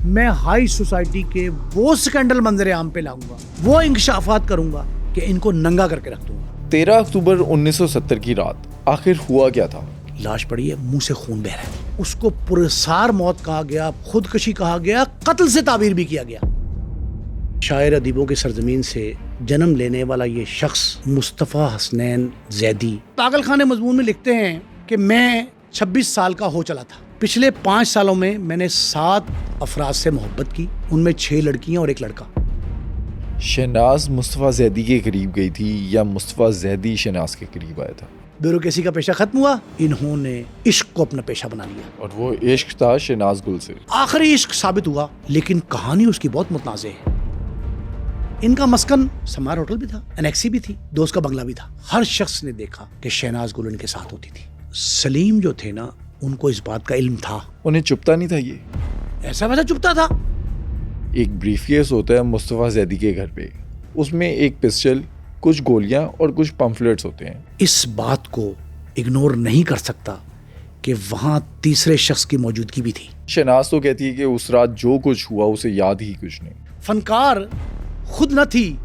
میں high society کے وہ سکینڈل منظر عام پہ لاؤں گا, وہ انکشافات کروں گا کہ ان کو ننگا کر کے رکھ دوں گا. 13 اکتوبر 1970 کی رات آخر ہوا کیا تھا؟ لاش پڑی ہے, منہ سے خون بہ رہا ہے. اس کو پرسار موت کہا گیا, خودکشی کہا گیا, قتل سے تعبیر بھی کیا گیا. شاعر ادیبوں کی سرزمین سے جنم لینے والا یہ شخص مصطفیٰ حسنین زیدی پاگل خانے مضمون میں لکھتے ہیں کہ میں 26 سال کا ہو چلا تھا. پچھلے 5 سالوں میں نے 7 افراد سے محبت کی, ان میں 6 لڑکیاں اور 1 لڑکا. شہناز مصطفیٰ زیدی کے قریب گئی تھی یا مصطفیٰ زیدی شہناز کے قریب آیا تھا؟ بیوروکریسی کا پیشہ ختم ہوا, انہوں نے عشق کو اپنا پیشہ بنا لیا. اور وہ عشق تھا شہناز گل سے. آخری عشق ثابت ہوا, لیکن کہانی اس کی بہت متنازع ہے. ان کا مسکن سمار ہوٹل بھی تھا, انیکسی بھی تھی, دوست کا بنگلہ بھی تھا. ہر شخص نے دیکھا کہ شہناز گل ان کے ساتھ ہوتی تھی. سلیم جو تھے نا, ان کو اس بات کا علم تھا. انہیں چپتا نہیں تھا, یہ ایسا ویسا چپتا تھا. ایک بریف کیس ہوتا ہے مصطفیٰ زیدی کے گھر پہ, اس میں ایک پسٹل, کچھ گولیاں اور کچھ پمفلیٹس ہوتے ہیں. اس بات کو اگنور نہیں کر سکتا کہ وہاں تیسرے شخص کی موجودگی بھی تھی. شہناز تو کہتی ہے کہ اس رات جو کچھ ہوا اسے یاد ہی کچھ نہیں. فنکار خود نہ تھی,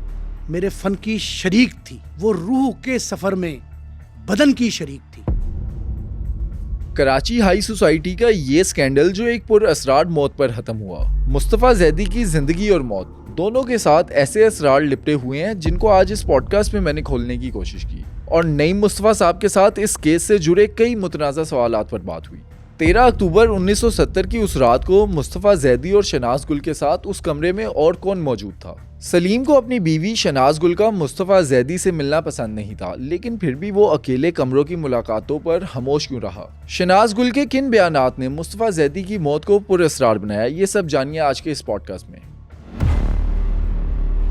میرے فن کی شریک تھی. وہ روح کے سفر میں بدن کی شریک تھی. کراچی ہائی سوسائٹی کا یہ سکینڈل جو ایک پر اسرار موت پر ختم ہوا. مصطفیٰ زیدی کی زندگی اور موت دونوں کے ساتھ ایسے اسرار لپٹے ہوئے ہیں جن کو آج اس پوڈ کاسٹ میں میں نے کھولنے کی کوشش کی, اور نعیم مصطفیٰ صاحب کے ساتھ اس کیس سے جڑے کئی متنازع سوالات پر بات ہوئی. 13 اکتوبر 1970 کی اس رات کو مصطفیٰ زیدی اور شہناز گل کے ساتھ اس کمرے میں اور کون موجود تھا؟ سلیم کو اپنی بیوی شہناز گل کا مصطفیٰ زیدی سے ملنا پسند نہیں تھا, لیکن پھر بھی وہ اکیلے کمروں کی ملاقاتوں پر خاموش کیوں رہا؟ شہناز گل کے کن بیانات نے مصطفیٰ زیدی کی موت کو پر اسرار بنایا؟ یہ سب جانیے آج کے اس پوڈ کاسٹ میں.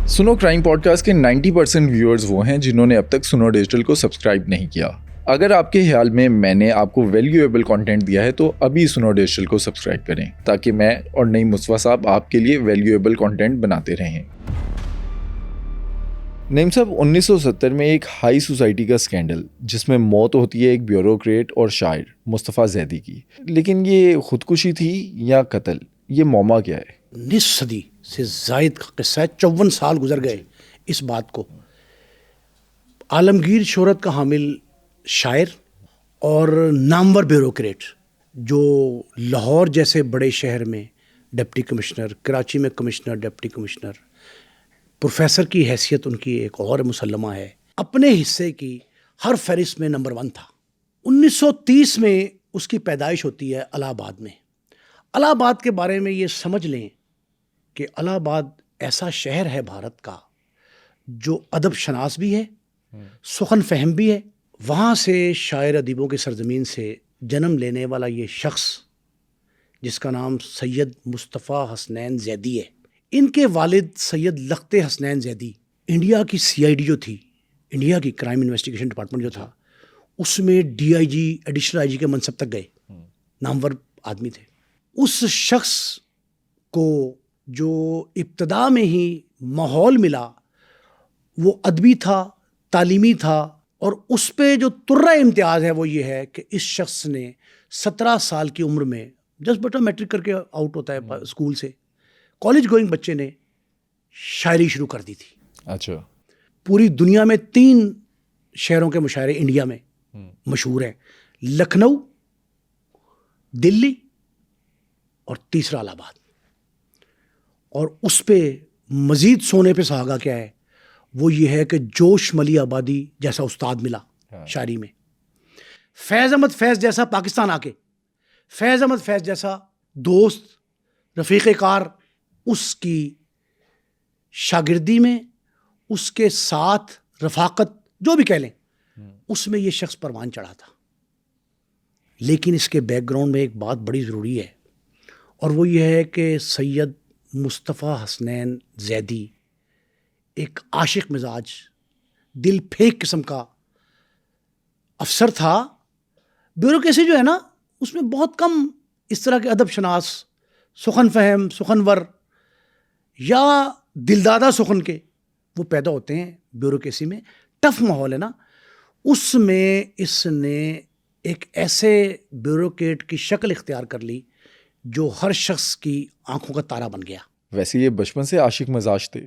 سنو کرائم پوڈ کاسٹ کے 90% ویورز وہ ہیں جنہوں نے اب تک سنو ڈیجیٹل کو سبسکرائب نہیں کیا. اگر آپ کے خیال میں نے آپ کو ویلیویبل کنٹینٹ دیا ہے تو ابھی سنو ڈیجیٹل کو سبسکرائب کریں تاکہ میں اور نعیم مصطفیٰ صاحب آپ کے لیے ویلیویبل کنٹینٹ بناتے رہیں. نعیم صاحب, 1970 میں ایک ہائی سوسائٹی کا سکینڈل جس میں موت ہوتی ہے ایک بیوروکریٹ اور شاعر مصطفیٰ زیدی کی, لیکن یہ خودکشی تھی یا قتل؟ یہ معمہ کیا ہے؟ 19 صدی سے زائد کا قصہ ہے, 54 سال گزر گئے اس بات کو. عالمگیر شہرت کا حامل شاعر اور نامور بیوروکریٹ جو لاہور جیسے بڑے شہر میں ڈپٹی کمشنر, کراچی میں کمشنر, ڈپٹی کمشنر, پروفیسر کی حیثیت ان کی ایک اور مسلمہ ہے, اپنے حصے کی ہر فہرست میں نمبر 1 تھا. 1930 میں اس کی پیدائش ہوتی ہے الہ آباد میں. الہ آباد کے بارے میں یہ سمجھ لیں کہ الہ آباد ایسا شہر ہے بھارت کا جو ادب شناس بھی ہے, سخن فہم بھی ہے. وہاں سے شاعر ادیبوں کی سرزمین سے جنم لینے والا یہ شخص جس کا نام سید مصطفیٰ حسنین زیدی ہے, ان کے والد سید لخت حسنین زیدی انڈیا کی CID جو تھی, انڈیا کی کرائم انویسٹیگیشن ڈپارٹمنٹ جو تھا, اس میں DIG ایڈیشنل IG کے منصب تک گئے, نامور آدمی تھے. اس شخص کو جو ابتدا میں ہی ماحول ملا وہ ادبی تھا, تعلیمی تھا, اور اس پہ جو ترہ امتیاز ہے وہ یہ ہے کہ اس شخص نے 17 سال کی عمر میں, جس بیٹا میٹرک کر کے آؤٹ ہوتا ہے اسکول سے, کالج گوئنگ بچے نے شاعری شروع کر دی تھی. اچھا. پوری دنیا میں 3 شہروں کے مشاعرے انڈیا میں مشہور ہیں, لکھنؤ, دلی اور تیسرا الہ آباد. اور اس پہ مزید سونے پہ سہاگا کیا ہے وہ یہ ہے کہ جوش ملی آبادی جیسا استاد ملا شاعری میں, فیض احمد فیض جیسا پاکستان آ کے, فیض احمد فیض جیسا دوست, رفیق کار, اس کی شاگردی میں, اس کے ساتھ رفاقت جو بھی کہہ لیں, اس میں یہ شخص پروان چڑھا تھا. لیکن اس کے بیک گراؤنڈ میں ایک بات بڑی ضروری ہے, اور وہ یہ ہے کہ سید مصطفیٰ حسنین زیدی ایک عاشق مزاج, دل پھینک قسم کا افسر تھا. بیوروکریسی جو ہے نا اس میں بہت کم اس طرح کے ادب شناس, سخن فہم, سخنور یا دلدادہ سخن کے وہ پیدا ہوتے ہیں بیوروکریسی میں. ٹف ماحول ہے نا, اس میں اس نے ایک ایسے بیوروکریٹ کی شکل اختیار کر لی جو ہر شخص کی آنکھوں کا تارا بن گیا. ویسے یہ بچپن سے عاشق مزاج تھے.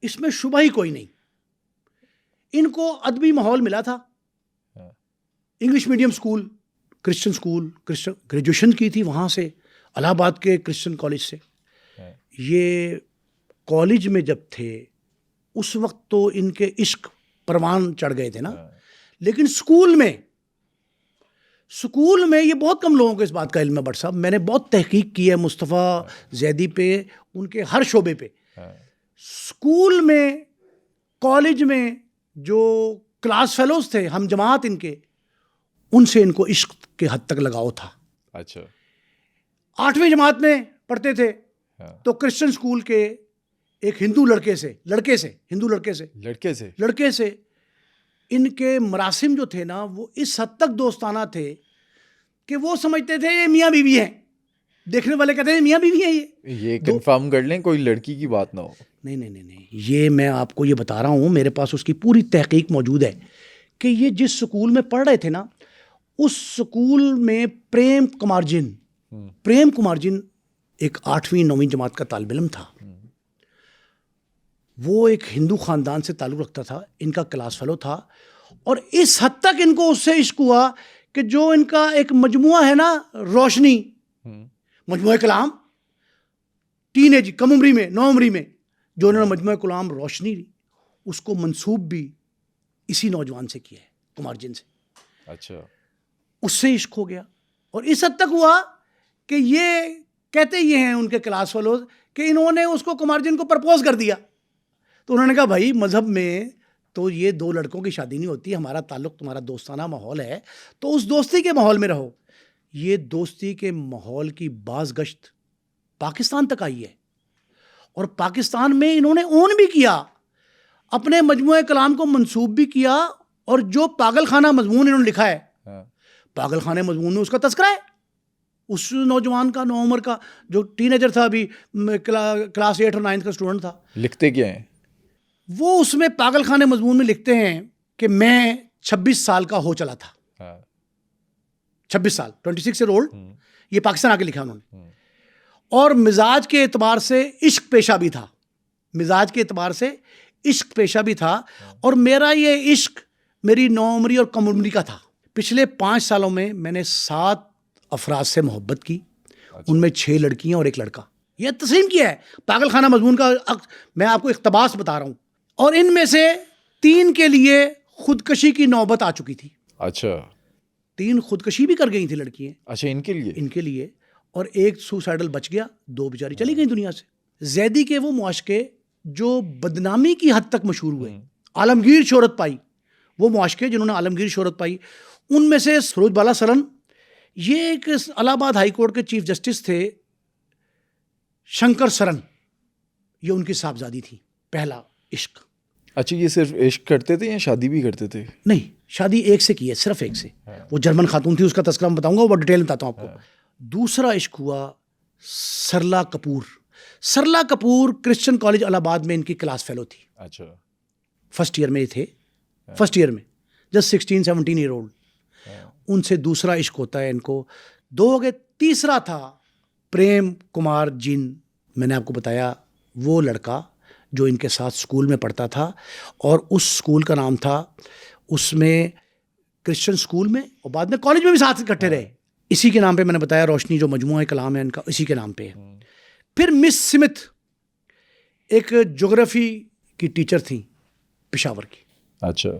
اس میں شبہ ہی کوئی نہیں. ان کو ادبی ماحول ملا تھا. English medium school, Christian school, graduation کی تھی وہاں سے، الہ آباد کے کرسچن کالج سے. یہ کالج میں جب تھے اس وقت تو ان کے عشق پروان چڑھ گئے تھے نا. لیکن اسکول میں یہ بہت کم لوگوں کو اس بات کا علم ہے. بٹ صاحب میں نے بہت تحقیق کی ہے مصطفیٰ زیدی پہ، ان کے ہر شعبے پہ. اسکول میں، کالج میں جو کلاس فیلوز تھے، ہم جماعت ان کے، ان سے ان کو عشق کے حد تک لگاؤ تھا. اچھا. 8ویں جماعت میں پڑھتے تھے تو کرسچن اسکول کے ایک ہندو لڑکے سے ان کے مراسم جو تھے نا وہ اس حد تک دوستانہ تھے کہ وہ سمجھتے تھے یہ میاں بیوی ہیں. دیکھنے والے کہتے ہیں میاں بیوی ہیں. یہ کنفرم کر لیں کوئی لڑکی کی بات نہ ہو. نہیں، یہ میں آپ کو یہ بتا رہا ہوں، میرے پاس اس کی پوری تحقیق موجود ہے کہ یہ جس سکول میں پڑھ رہے تھے نا، اس سکول میں پریم کمار جن ایک 8ویں 9ویں جماعت کا طالب علم تھا. وہ ایک ہندو خاندان سے تعلق رکھتا تھا، ان کا کلاس فیلو تھا. اور اس حد تک ان کو اس سے عشق ہوا کہ جو ان کا ایک مجموعہ ہے نا روشنی، مجموعہ کلام، ٹین ایج کم عمری میں، 9 عمری میں جو انہوں نے مجموعہ کلام روشنی، اس کو منسوب بھی اسی نوجوان سے کیا ہے، کمار جن سے. اچھا. اس سے عشق ہو گیا. اور اس حد تک ہوا کہ یہ کہتے یہ ہیں ان کے کلاس فیلوز کہ انہوں نے اس کو کمار جن کو پرپوز کر دیا. تو انہوں نے کہا بھائی مذہب میں تو یہ 2 لڑکوں کی شادی نہیں ہوتی، ہمارا تعلق تمہارا دوستانہ ماحول ہے تو اس دوستی کے ماحول میں رہو. یہ دوستی کے ماحول کی باز گشت پاکستان تک آئی ہے، اور پاکستان میں انہوں نے اون بھی کیا، اپنے مجموعہ کلام کو منسوب بھی کیا. اور جو پاگل خانہ مضمون انہوں نے لکھا ہے، پاگل خانہ مضمون میں اس کا تذکرہ ہے. اس نوجوان کا، 9 عمر کا، جو ٹین ایجر تھا، ابھی کلاس 8 اور 9 کا اسٹوڈنٹ تھا. لکھتے کیا ہیں وہ اس میں پاگل خانے مضمون میں لکھتے ہیں کہ میں 26 سال کا ہو چلا تھا. 26 سال، 26 ایئر اولڈ. یہ پاکستان آ کے لکھا انہوں نے. اور مزاج کے اعتبار سے عشق پیشہ بھی تھا. اور میرا یہ عشق میری 9 عمری اور کم عمری کا تھا. پچھلے 5 سالوں میں میں نے 7 افراد سے محبت کی. ان میں 6 لڑکیاں اور 1 لڑکا. یہ تسلیم کیا ہے پاگل خانہ مضمون کا. میں آپ کو اقتباس بتا رہا ہوں. اور ان میں سے 3 کے لیے خودکشی کی نوبت آ چکی تھی. اچھا. 3 خودکشی بھی کر گئی تھیں لڑکیاں. اچھا. ان کے لیے. اور 1 سوسائڈل بچ گیا، 2 بیچاری چلی گئی دنیا سے. زیدی کے وہ معاشقے جو بدنامی کی حد تک مشہور ہوئے، عالمگیر شہرت پائی، وہ معاشقے جنہوں نے عالمگیر شہرت پائی، ان میں سے سروج بالا سرن، یہ ایک الہ آباد ہائی کورٹ کے چیف جسٹس تھے، شنکر سرن، یہ ان کی صاحبزادی تھی. پہلا عشق. اچھا. یہ صرف عشق کرتے تھے یا شادی بھی کرتے تھے؟ نہیں، شادی 1 سے کی ہے، صرف 1 سے. وہ جرمن خاتون تھی، اس کا تذکرہ میں بتاؤں گا، وہ ڈیٹیل میں بتاتا ہوں آپ کو. دوسرا عشق ہوا سرلا کپور کرسچن کالج الہ آباد میں ان کی کلاس فیلو تھی. اچھا. فرسٹ ایئر میں تھے، فرسٹ ایئر میں جسٹ 16-17 ایئر اولڈ. ان سے دوسرا عشق ہوتا ہے ان کو. 2 ہو گئے. تیسرا تھا پریم کمار جن. میں نے آپ کو بتایا وہ لڑکا جو ان کے ساتھ اسکول میں پڑھتا تھا، اور اس اسکول کا نام تھا، اس میں کرسچن اسکول میں اور بعد میں کالج میں بھی ساتھ اکٹھے رہے. اسی کے نام پہ میں نے بتایا روشنی جو مجموعہ کلام ہے ان کا، اسی کے نام پہ ہے. پھر مس سمتھ ایک جغرافی کی ٹیچر تھیں پشاور کی. اچھا.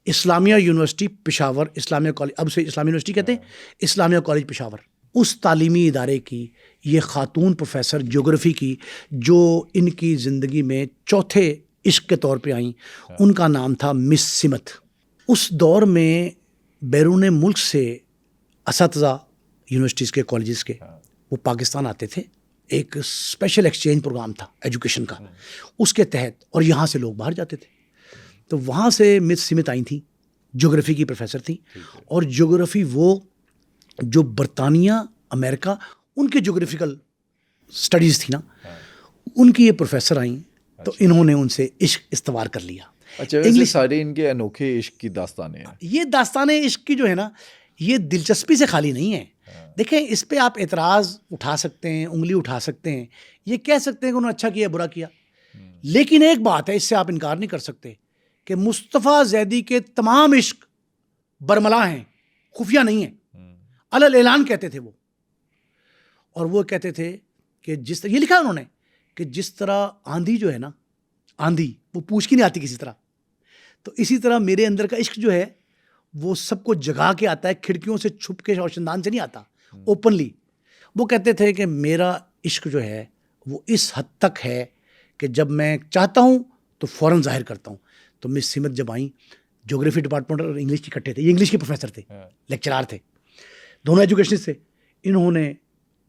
اسلامیہ یونیورسٹی پشاور، اسلامیہ کالج، اب سے اسلامیہ یونیورسٹی کہتے ہیں، اسلامیہ کالج پشاور. اس تعلیمی ادارے کی یہ خاتون پروفیسر جغرافی کی جو ان کی زندگی میں چوتھے عشق کے طور پہ آئیں، ان کا نام تھا مس سمتھ. اس دور میں بیرون ملک سے اساتذہ یونیورسٹیز کے، کالجز کے، وہ پاکستان آتے تھے. ایک اسپیشل ایکسچینج پروگرام تھا ایجوکیشن کا، اس کے تحت، اور یہاں سے لوگ باہر جاتے تھے. تو وہاں سے مس سمتھ آئی تھیں، جغرافی کی پروفیسر تھیں. اور جغرافی وہ جو برطانیہ، امریکہ، ان کے جغرافیکل سٹڈیز تھی نا، ان کی یہ پروفیسر آئیں تو انہوں نے ان سے عشق استوار کر لیا. اچھا. ویسے سارے ان کے انوکھے عشق کی داستانیں ہیں. یہ داستانیں عشق کی جو ہے نا، یہ دلچسپی سے خالی نہیں ہے. دیکھیں اس پہ آپ اعتراض اٹھا سکتے ہیں, انگلی اٹھا سکتے ہیں, یہ کہہ سکتے ہیں کہ انہوں نے اچھا کیا برا کیا, لیکن ایک بات ہے اس سے آپ انکار نہیں کر سکتے کہ مصطفیٰ زیدی کے تمام عشق برملا ہیں, خفیہ نہیں ہیں, علل اعلان کہتے تھے وہ. اور وہ کہتے تھے کہ جس طرح یہ لکھا انہوں نے کہ جس طرح آندھی جو ہے نا, آندھی وہ پوچھ کی نہیں آتی کسی طرح, تو اسی طرح میرے اندر کا عشق جو ہے وہ سب کو جگا کے آتا ہے, کھڑکیوں سے چھپ کے روشندان سے نہیں آتا, اوپنلی. وہ کہتے تھے کہ میرا عشق جو ہے وہ اس حد تک ہے کہ جب میں چاہتا ہوں تو فوراً ظاہر کرتا ہوں. تو مس سمت جب آئیں, جغرافی ڈپارٹمنٹ اور انگلش کی اکٹھے تھے, یہ انگلش کے پروفیسر تھے, لیکچرار تھے, دونوں ایجوکیشنسٹ تھے. انہوں نے,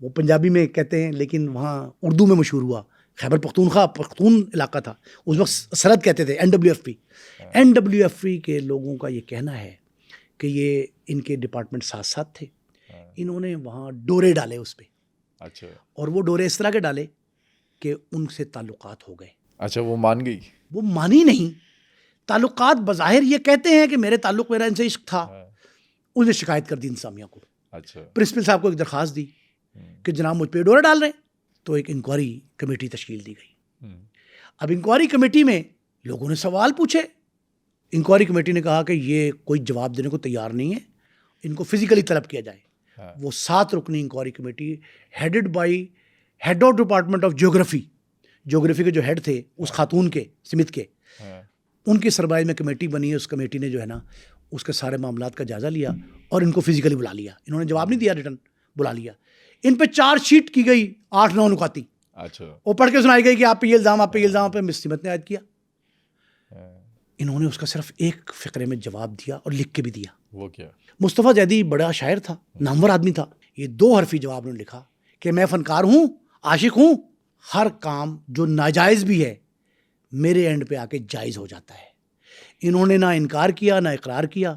وہ پنجابی میں کہتے ہیں لیکن وہاں اردو میں مشہور ہوا, خیبر پختونخوا پختون علاقہ تھا اس وقت, سرحد کہتے تھے, NWFP. NWFP کے لوگوں کا یہ کہنا ہے کہ یہ ان کے ڈپارٹمنٹ ساتھ ساتھ تھے. انہوں نے وہاں ڈورے ڈالے اس پہ, اچھا, اور اور وہ ڈورے اس طرح کے ڈالے کہ ان سے تعلقات ہو گئے. اچھا, وہ مان گئی؟ وہ مانی نہیں, تعلقات بظاہر یہ کہتے ہیں کہ میرے تعلق میرا ان سے عشق تھا. انہوں نے شکایت کر دی انتظامیہ کو, اچھا, پرنسپل صاحب کو ایک درخواست دی کہ جناب مجھ پہ ڈورے ڈال رہے ہیں. تو ایک انکوائری کمیٹی تشکیل دی گئی. اب انکوائری کمیٹی میں لوگوں نے سوال پوچھے. انکوائری کمیٹی نے کہا کہ یہ کوئی جواب دینے کو تیار نہیں ہے, ان کو فزیکلی طلب کیا جائے. وہ 7 رکنی inquiry committee headed by head of department of geography, geography کے جو ہیڈ تھے اس خاتون کے, سمتھ کے, ان کی سربراہی میں کمیٹی بنی ہے. اس کمیٹی نے جو ہے نا اس کے سارے معاملات کا جائزہ لیا اور ان کو فزیکلی بلا لیا. انہوں نے جواب نہیں دیا, ریٹرن بلا لیا. ان پہ چارج شیٹ کی گئی 8-9 نکاتی. اچھا, وہ پڑھ کے سنائی گئی کہ آپ پہ یہ الزام, آپ پہ یہ الزام, آپ پہ مس سمت نے عائد کیا. انہوں نے اس کا صرف ایک فقرے میں جواب دیا اور لکھ کے بھی دیا. وہ کیا؟ مصطفیٰ زیدی بڑا شاعر تھا, نامور آدمی تھا. یہ 2 حرفی جواب انہوں نے لکھا کہ میں فنکار ہوں, عاشق ہوں, ہر کام جو ناجائز بھی ہے میرے اینڈ پہ آ کے جائز ہو جاتا ہے. انہوں نے نہ انکار کیا نہ اقرار کیا.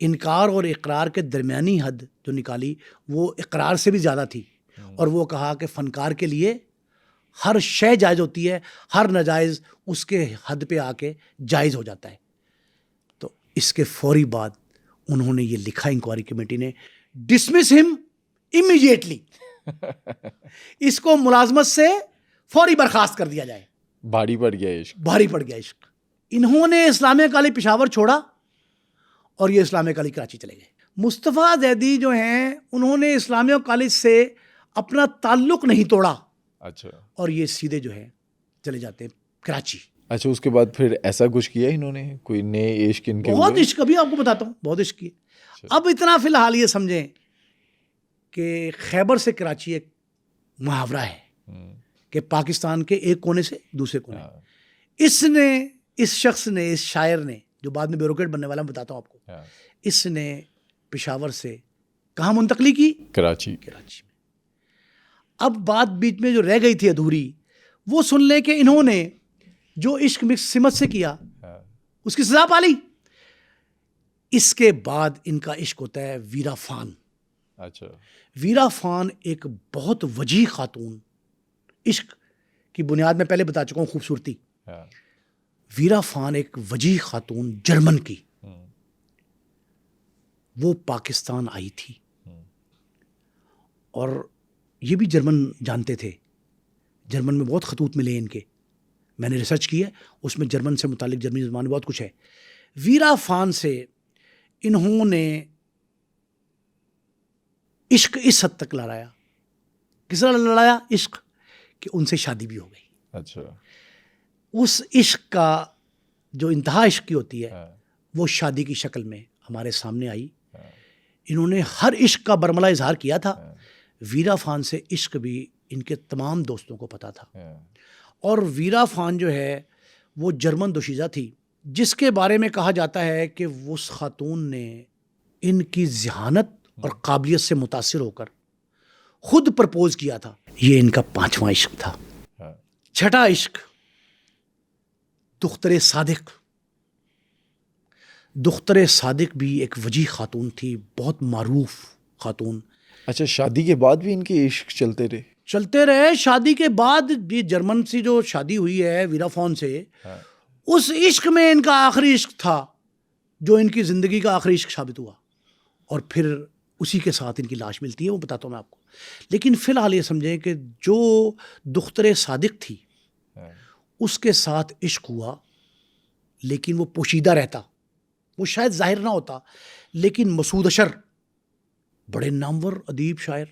انکار اور اقرار کے درمیانی حد جو نکالی وہ اقرار سے بھی زیادہ تھی, اور وہ کہا کہ فنکار کے لیے ہر شے جائز ہوتی ہے, ہر ناجائز اس کے حد پہ آ کے جائز ہو جاتا ہے. تو اس کے فوری بعد انہوں نے یہ لکھا انکوائری کمیٹی نے, ڈسمس ہم امیجیٹلی, اس کو ملازمت سے فوری برخاست کر دیا جائے. بھاری پڑ گیا عشق, بھاری پڑ گیا عشق. انہوں نے اسلامیہ کالج پشاور چھوڑا اور یہ اسلامیہ کالج کراچی چلے گئے. مصطفیٰ زیدی جو ہیں انہوں نے اسلامیہ کالج سے اپنا تعلق نہیں توڑا. اچھا, اور یہ سیدھے جو ہے چلے جاتے ہیں کراچی. اچھا, اس کے بعد پھر ایسا کچھ کیا انہوں نے, کوئی نئے عشق ان کے؟ بہت عشق, ابھی آپ کو بتاتا ہوں, بہت عشق کیے. اب اتنا فی الحال یہ سمجھیں کہ خیبر سے کراچی ایک محاورہ ہے کہ پاکستان کے ایک کونے سے دوسرے کونے. اس شخص نے, اس شاعر نے جو بعد میں بیوروکریٹ بننے والا, میں بتاتا ہوں آپ کو, اس نے پشاور سے کہاں منتقلی کی؟ کراچی میں. اب بات بیچ میں جو رہ گئی تھی ادھوری, وہ سن لیں کہ انہوں نے جو عشق مکس سمت سے کیا اس کی سزا پا لی. اس کے بعد ان کا عشق ہوتا ہے ویرا فان. اچھا, ویرا فان ایک بہت وجیح خاتون, عشق کی بنیاد میں پہلے بتا چکا ہوں, خوبصورتی. ویرا فان ایک وجیح خاتون جرمن کی, وہ پاکستان آئی تھی, اور یہ بھی جرمن جانتے تھے. جرمن میں بہت خطوط ملے ان کے, میں نے ریسرچ کی ہے, اس میں جرمن سے متعلق جرمنی زبان میں بہت کچھ ہے. ویرا فان سے انہوں نے عشق اس حد تک لڑایا. کس طرح لڑایا عشق کہ ان سے شادی بھی ہو گئی. اچھا, اس عشق کا جو انتہا عشق کی ہوتی ہے وہ شادی کی شکل میں ہمارے سامنے آئی. انہوں نے ہر عشق کا برملا اظہار کیا تھا. ویرا فان سے عشق بھی ان کے تمام دوستوں کو پتا تھا. اور ویرا فان جو ہے وہ جرمن دوشیزہ تھی, جس کے بارے میں کہا جاتا ہے کہ اس خاتون نے ان کی ذہانت اور قابلیت سے متاثر ہو کر خود پرپوز کیا تھا. یہ ان کا 5واں عشق تھا. 6واں عشق دختر صادق. دختر صادق بھی ایک وجیح خاتون تھی, بہت معروف خاتون. اچھا, شادی کے بعد بھی ان کے عشق چلتے رہے؟ شادی کے بعد یہ جرمن سے جو شادی ہوئی ہے ویرا فان سے, اس عشق میں ان کا آخری عشق تھا جو ان کی زندگی کا آخری عشق ثابت ہوا. اور پھر اسی کے ساتھ ان کی لاش ملتی ہے، وہ بتاتا ہوں میں آپ کو. لیکن فی الحال یہ سمجھیں کہ جو دختر صادق تھی اس کے ساتھ عشق ہوا، لیکن وہ پوشیدہ رہتا، وہ شاید ظاہر نہ ہوتا. لیکن مسعود اشر بڑے نامور ادیب شاعر،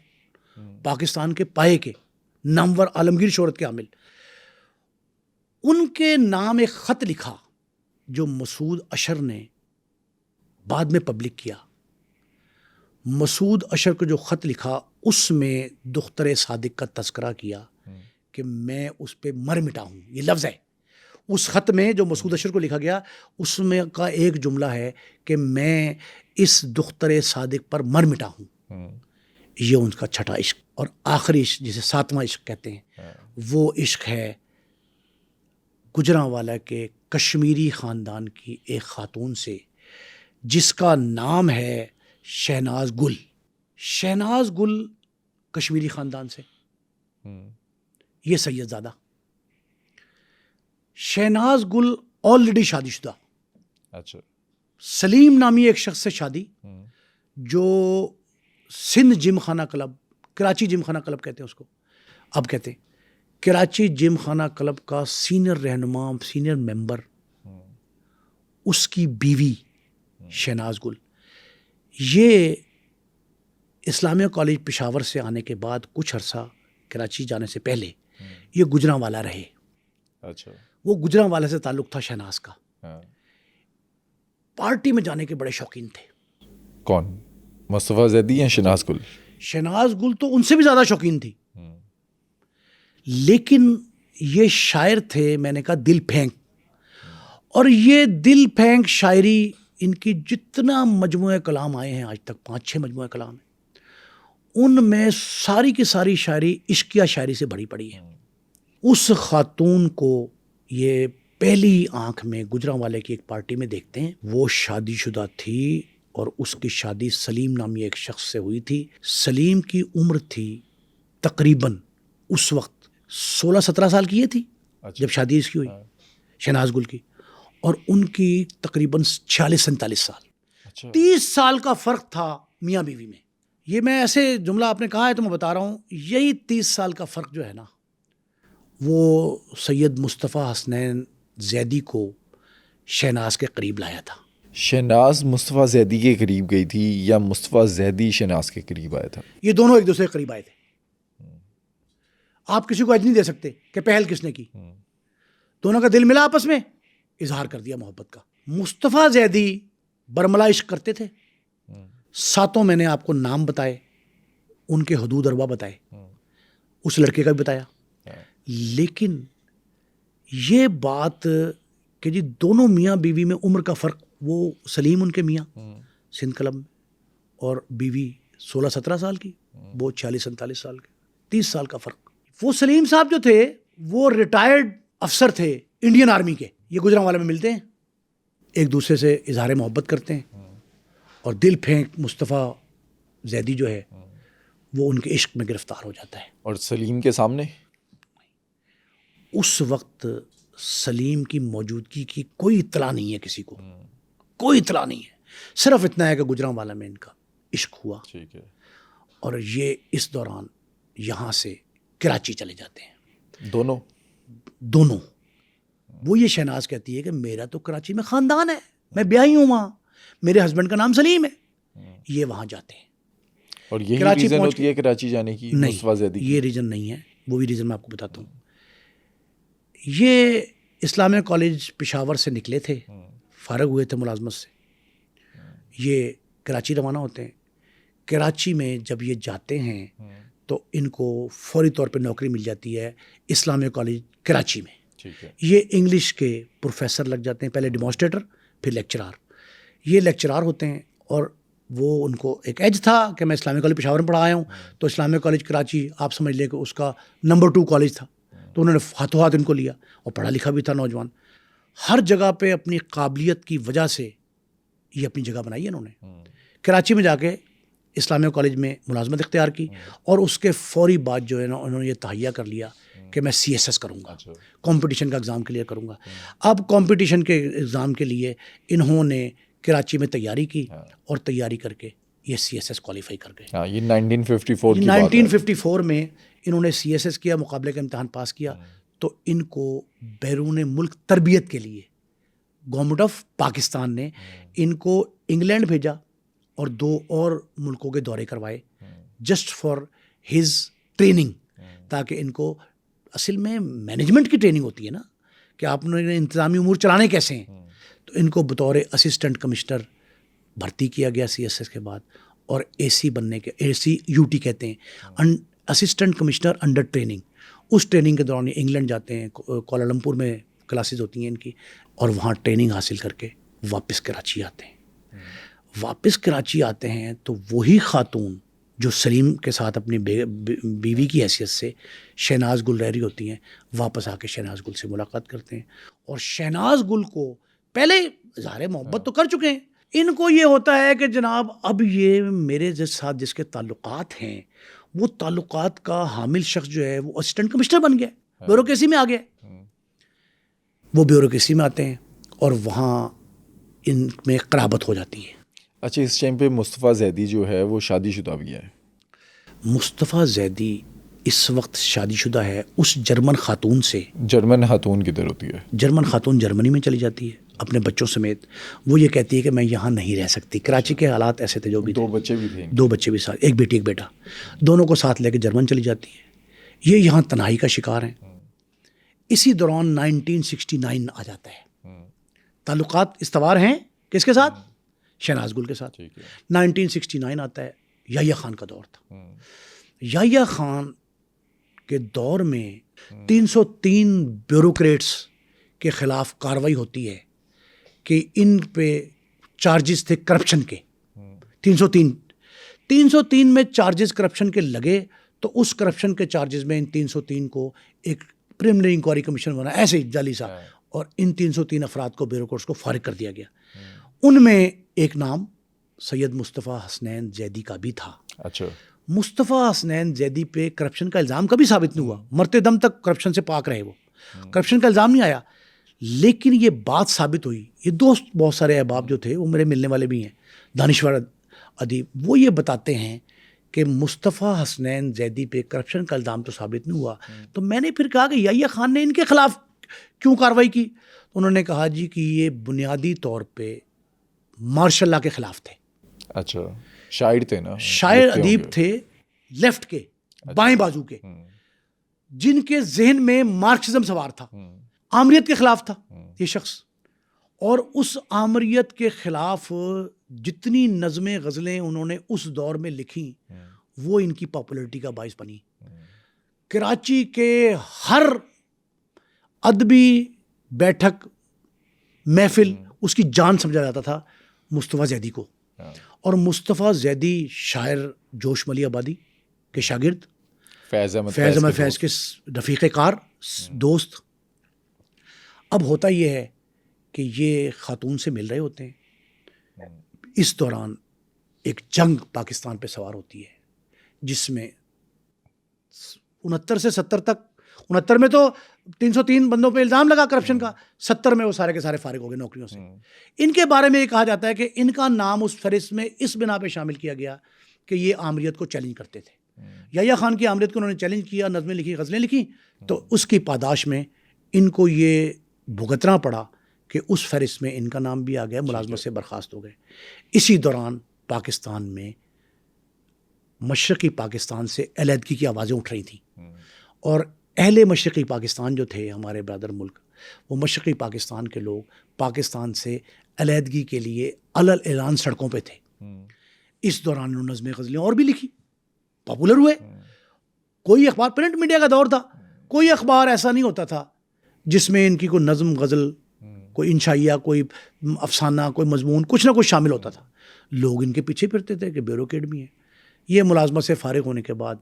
پاکستان کے پائے کے نامور عالمگیر شہرت کے حامل، ان کے نام ایک خط لکھا جو مسعود اشر نے بعد میں پبلک کیا. مسعود اشر کو جو خط لکھا اس میں دختر صادق کا تذکرہ کیا کہ میں اس پہ مر مٹا ہوں، یہ لفظ ہے اس خط میں جو مسعود اشر کو لکھا گیا. اس میں کا ایک جملہ ہے کہ میں اس دختر صادق پر مر مٹا ہوں. یہ ان کا چھٹا عشق اور آخری عشق جسے ساتواں عشق کہتے ہیں، وہ عشق ہے گجرانوالہ کے کشمیری خاندان کی ایک خاتون سے جس کا نام ہے شہناز گل. شہناز گل کشمیری خاندان سے، یہ سید زادہ. شہناز گل آلریڈی شادی شدہ. اچھا. سلیم نامی ایک شخص سے شادی، جو سندھ جم خانہ کلب، کراچی جم خانہ کلب کہتے ہیں اس کو، اب کہتے ہیں کراچی جم خانہ کلب کا سینئر رہنما، سینئر ممبر، اس کی بیوی شہناز گل. یہ اسلامیہ کالج پشاور سے آنے کے بعد کچھ عرصہ کراچی جانے سے پہلے یہ گجرانوالہ رہے. اچھا. وہ گجرانوالہ سے تعلق تھا شہناز کا. پارٹی میں جانے کے بڑے شوقین تھے. کون؟ مصطفیٰ زیدی یا شہناز گل؟ شہناز گل تو ان سے بھی زیادہ شوقین تھی. لیکن یہ شاعر تھے، میں نے کہا دل پھینک. اور یہ دل پھینک شاعری، ان کی جتنا مجموعہ کلام آئے ہیں آج تک 5-6 مجموعہ کلام ہیں، ان میں ساری کی ساری شاعری عشقیہ شاعری سے بھری پڑی ہے. اس خاتون کو یہ پہلی آنکھ میں گجرانوالے کی ایک پارٹی میں دیکھتے ہیں. وہ شادی شدہ تھی اور اس کی شادی سلیم نامی ایک شخص سے ہوئی تھی. سلیم کی عمر تھی تقریباً اس وقت 16-17 سال کی یہ تھی جب شادی اس کی ہوئی، شہناز گل کی، اور ان کی تقریباً 46-47 سال. 30 سال کا فرق تھا میاں بیوی میں. یہ میں ایسے جملہ آپ نے کہا ہے تو میں بتا رہا ہوں، یہی 30 سال کا فرق جو ہے نا، وہ سید مصطفیٰ حسنین زیدی کو شہناز کے قریب لایا تھا. شہناز مصطفیٰ زیدی کے قریب گئی تھی یا مصطفیٰ زیدی شہناز کے قریب آیا تھا؟ یہ دونوں ایک دوسرے کے قریب آئے تھے. آپ کسی کو اج نہیں دے سکتے کہ پہل کس نے کی. دونوں کا دل ملا، آپس میں اظہار کر دیا محبت کا. مصطفیٰ زیدی برملا عشق کرتے تھے. 7 میں نے آپ کو نام بتائے، ان کے حدود اربع بتائے، اس لڑکے کا بھی بتایا. لیکن یہ بات کہ جی دونوں میاں بیوی میں عمر کا فرق، وہ سلیم ان کے میاں سندھ کلب میں، اور بیوی 16-17 سال کی، وہ 46-47 سال کے، 30 سال کا فرق. وہ سلیم صاحب جو تھے وہ ریٹائرڈ افسر تھے انڈین آرمی کے. یہ گجرانوالہ میں ملتے ہیں، ایک دوسرے سے اظہار محبت کرتے ہیں، اور دل پھینک مصطفیٰ زیدی جو ہے وہ ان کے عشق میں گرفتار ہو جاتا ہے. اور سلیم کے سامنے اس وقت سلیم کی موجودگی کی کوئی اطلاع نہیں ہے، کسی کو کوئی اطلاع نہیں ہے. صرف اتنا ہے کہ گجرانوالہ میں ان کا عشق ہوا. ٹھیک ہے. اور یہ اس دوران یہاں سے کراچی چلے جاتے ہیں دونوں. وہ یہ شہناز کہتی ہے کہ میرا تو کراچی میں خاندان ہے، میں بیاہی ہوں وہاں، میرے ہسبینڈ کا نام سلیم ہے. یہ وہاں جاتے ہیں. اور یہی ریزن ہوتی ہے کراچی جانے کی؟ مصطفیٰ زیدی نہیں، یہ ریزن نہیں ہے، وہ بھی ریزن میں آپ کو بتاتا ہوں. یہ اسلامیہ کالج پشاور سے نکلے تھے، فارغ ہوئے تھے ملازمت سے. یہ کراچی روانہ ہوتے ہیں. کراچی میں جب یہ جاتے ہیں تو ان کو فوری طور پہ نوکری مل جاتی ہے اسلامیہ کالج کراچی میں. یہ انگلش کے پروفیسر لگ جاتے ہیں، پہلے ڈیمانسٹریٹر پھر لیکچرار. یہ لیکچرار ہوتے ہیں، اور وہ ان کو ایک ایج تھا کہ میں اسلامیہ کالج پشاور میں پڑھا آیا ہوں، تو اسلامیہ کالج کراچی آپ سمجھ لیں کہ اس کا نمبر 2 کالج تھا. تو انہوں نے ہاتھوں ہاتھ ان کو لیا، اور پڑھا لکھا بھی تھا نوجوان. ہر جگہ پہ اپنی قابلیت کی وجہ سے یہ اپنی جگہ بنائی ہے انہوں نے. کراچی میں جا کے اسلامیہ کالج میں ملازمت اختیار کی، اور اس کے فوری بعد جو ہے نا انہوں نے یہ تہیہ کر لیا کہ میں CSS کروں گا، کمپٹیشن کا ایگزام کلیئر کروں گا. اب کمپٹیشن کے ایگزام کے لیے انہوں نے کراچی میں تیاری کی، اور تیاری کر کے یہ CSS کوالیفائی کر گئے. ہاں، یہ 1954 کی بات ہے. 1954 میں انہوں نے CSS کیا, مقابلے کا امتحان پاس کیا, تو ان کو بیرون ملک تربیت کے لیے گورنمنٹ آف پاکستان نے ان کو انگلینڈ بھیجا اور 2 اور ملکوں کے دورے کروائے جسٹ فار ہز ٹریننگ, تاکہ ان کو اصل میں مینجمنٹ کی ٹریننگ ہوتی ہے نا, کہ آپ نے انتظامی امور چلانے کیسے ہیں. تو ان کو بطور اسسٹنٹ کمشنر بھرتی کیا گیا CSS کے بعد, اور AC بننے کے, ACUT کہتے ہیں, اسسٹنٹ کمشنر انڈر ٹریننگ. اس ٹریننگ کے دوران انگلینڈ جاتے ہیں, کوالالمپور میں کلاسز ہوتی ہیں ان کی, اور وہاں ٹریننگ حاصل کر کے واپس کراچی آتے ہیں. واپس کراچی آتے ہیں تو وہی خاتون جو سلیم کے ساتھ اپنی بیوی کی حیثیت سے شہناز گل رہ رہی ہوتی ہیں, واپس آ کے شہناز گل سے ملاقات کرتے ہیں, اور شہناز گل کو پہلے اظہار محبت تو کر چکے ہیں. ان کو یہ ہوتا ہے کہ جناب اب یہ میرے ساتھ جس کے تعلقات ہیں وہ تعلقات کا حامل شخص جو ہے وہ اسسٹنٹ کمشنر بن گیا, بیوروکریسی میں آ گیا. وہ بیوروکریسی میں آتے ہیں اور وہاں ان میں قرابت ہو جاتی ہے. اچھا, اس ٹائم پہ مصطفیٰ زیدی جو ہے وہ شادی شدہ بھی ہے. مصطفیٰ زیدی اس وقت شادی شدہ ہے اس جرمن خاتون سے. جرمن خاتون کدھر ہوتی ہے؟ جرمن خاتون جرمنی میں چلی جاتی ہے اپنے بچوں سمیت. وہ یہ کہتی ہے کہ میں یہاں نہیں رہ سکتی. کراچی کے حالات ایسے تھے, جو بھی 2 بچے بھی تھے, 2 بچے بھی ساتھ, ایک بیٹی ایک بیٹا, دونوں کو ساتھ لے کے جرمن چلی جاتی ہے. یہ یہاں تنہائی کا شکار ہیں. اسی دوران 1969 آ جاتا ہے. تعلقات استوار ہیں کس کے ساتھ؟ شہناز گل کے ساتھ. 1969 آتا ہے, یحییٰ خان کا دور تھا. یحییٰ خان کے دور میں 303 بیوروکریٹس کے خلاف کارروائی ہوتی ہے کہ ان پہ چارجز تھے کرپشن کے. 303 میں چارجز کرپشن کے لگے, تو اس کرپشن کے چارجز میں ان 303 کو ایک پریلیمنری انکوائری کمیشن بنا, ایسے ہی جعلی سا, اور ان 303 افراد کو بیوروکریٹس کو فارغ کر دیا گیا. ان میں ایک نام سید مصطفیٰ حسنین زیدی کا بھی تھا. اچھا, مصطفیٰ حسنین زیدی پہ کرپشن کا الزام کبھی ثابت نہیں ہوا, مرتے دم تک کرپشن سے پاک رہے, وہ کرپشن کا الزام نہیں آیا. لیکن یہ بات ثابت ہوئی, یہ دوست بہت سارے احباب جو تھے وہ میرے ملنے والے بھی ہیں, دانشور ادیب, وہ یہ بتاتے ہیں کہ مصطفیٰ حسنین زیدی پہ کرپشن کا الزام تو ثابت نہیں ہوا. تو میں نے پھر کہا کہ یحییٰ خان نے ان کے خلاف کیوں کارروائی کی؟ انہوں نے کہا جی کہ یہ بنیادی طور پہ مارشل لا کے خلاف تھے. اچھا, شاعر تھے نا, شاعر ادیب تھے لیفٹ کے, بائیں بازو کے, جن کے ذہن میں مارکسزم سوار تھا, آمریت کے خلاف تھا یہ شخص. اور اس آمریت کے خلاف جتنی نظمیں غزلیں انہوں نے اس دور میں لکھی وہ ان کی پاپولرٹی کا باعث بنی. کراچی کے ہر ادبی بیٹھک محفل اس کی جان سمجھا جاتا تھا مصطفیٰ زیدی کو. اور مصطفیٰ زیدی شاعر جوش ملی آبادی کے شاگرد, فیض احمد فیض کے رفیق کار دوست. اب ہوتا یہ ہے کہ یہ خاتون سے مل رہے ہوتے ہیں, اس دوران ایک جنگ پاکستان پہ سوار ہوتی ہے جس میں 69 سے 70 تک, 69 میں تو 303 بندوں پہ الزام لگا کرپشن کا, 70 میں وہ سارے کے سارے فارغ ہو گئے نوکریوں سے. ان کے بارے میں یہ کہا جاتا ہے کہ ان کا نام اس فہرست میں اس بنا پہ شامل کیا گیا کہ یہ آمریت کو چیلنج کرتے تھے. یحییٰ خان کی آمریت کو انہوں نے چیلنج کیا, نظمیں لکھی, غزلیں لکھی, تو اس کی پاداش میں ان کو یہ بھگتنا پڑا کہ اس فہرست میں ان کا نام بھی آ گیا, ملازمت سے برخاست ہو گئے. اسی دوران پاکستان میں مشرقی پاکستان سے علیحدگی کی آوازیں اٹھ رہی تھیں, اور اہل مشرقی پاکستان جو تھے ہمارے برادر ملک, وہ مشرقی پاکستان کے لوگ پاکستان سے علیحدگی کے لیے علل اعلان سڑکوں پہ تھے. اس دوران انہوں نے نظمیں غزلیں اور بھی لکھی, پاپولر ہوئے. کوئی اخبار, پرنٹ میڈیا کا دور تھا, کوئی اخبار ایسا نہیں ہوتا تھا جس میں ان کی کوئی نظم غزل, کوئی انشائیہ, کوئی افسانہ, کوئی مضمون, کچھ نہ کچھ شامل ہوتا تھا. لوگ ان کے پیچھے پھرتے تھے کہ بیوروکریٹ بھی ہیں. یہ ملازمت سے فارغ ہونے کے بعد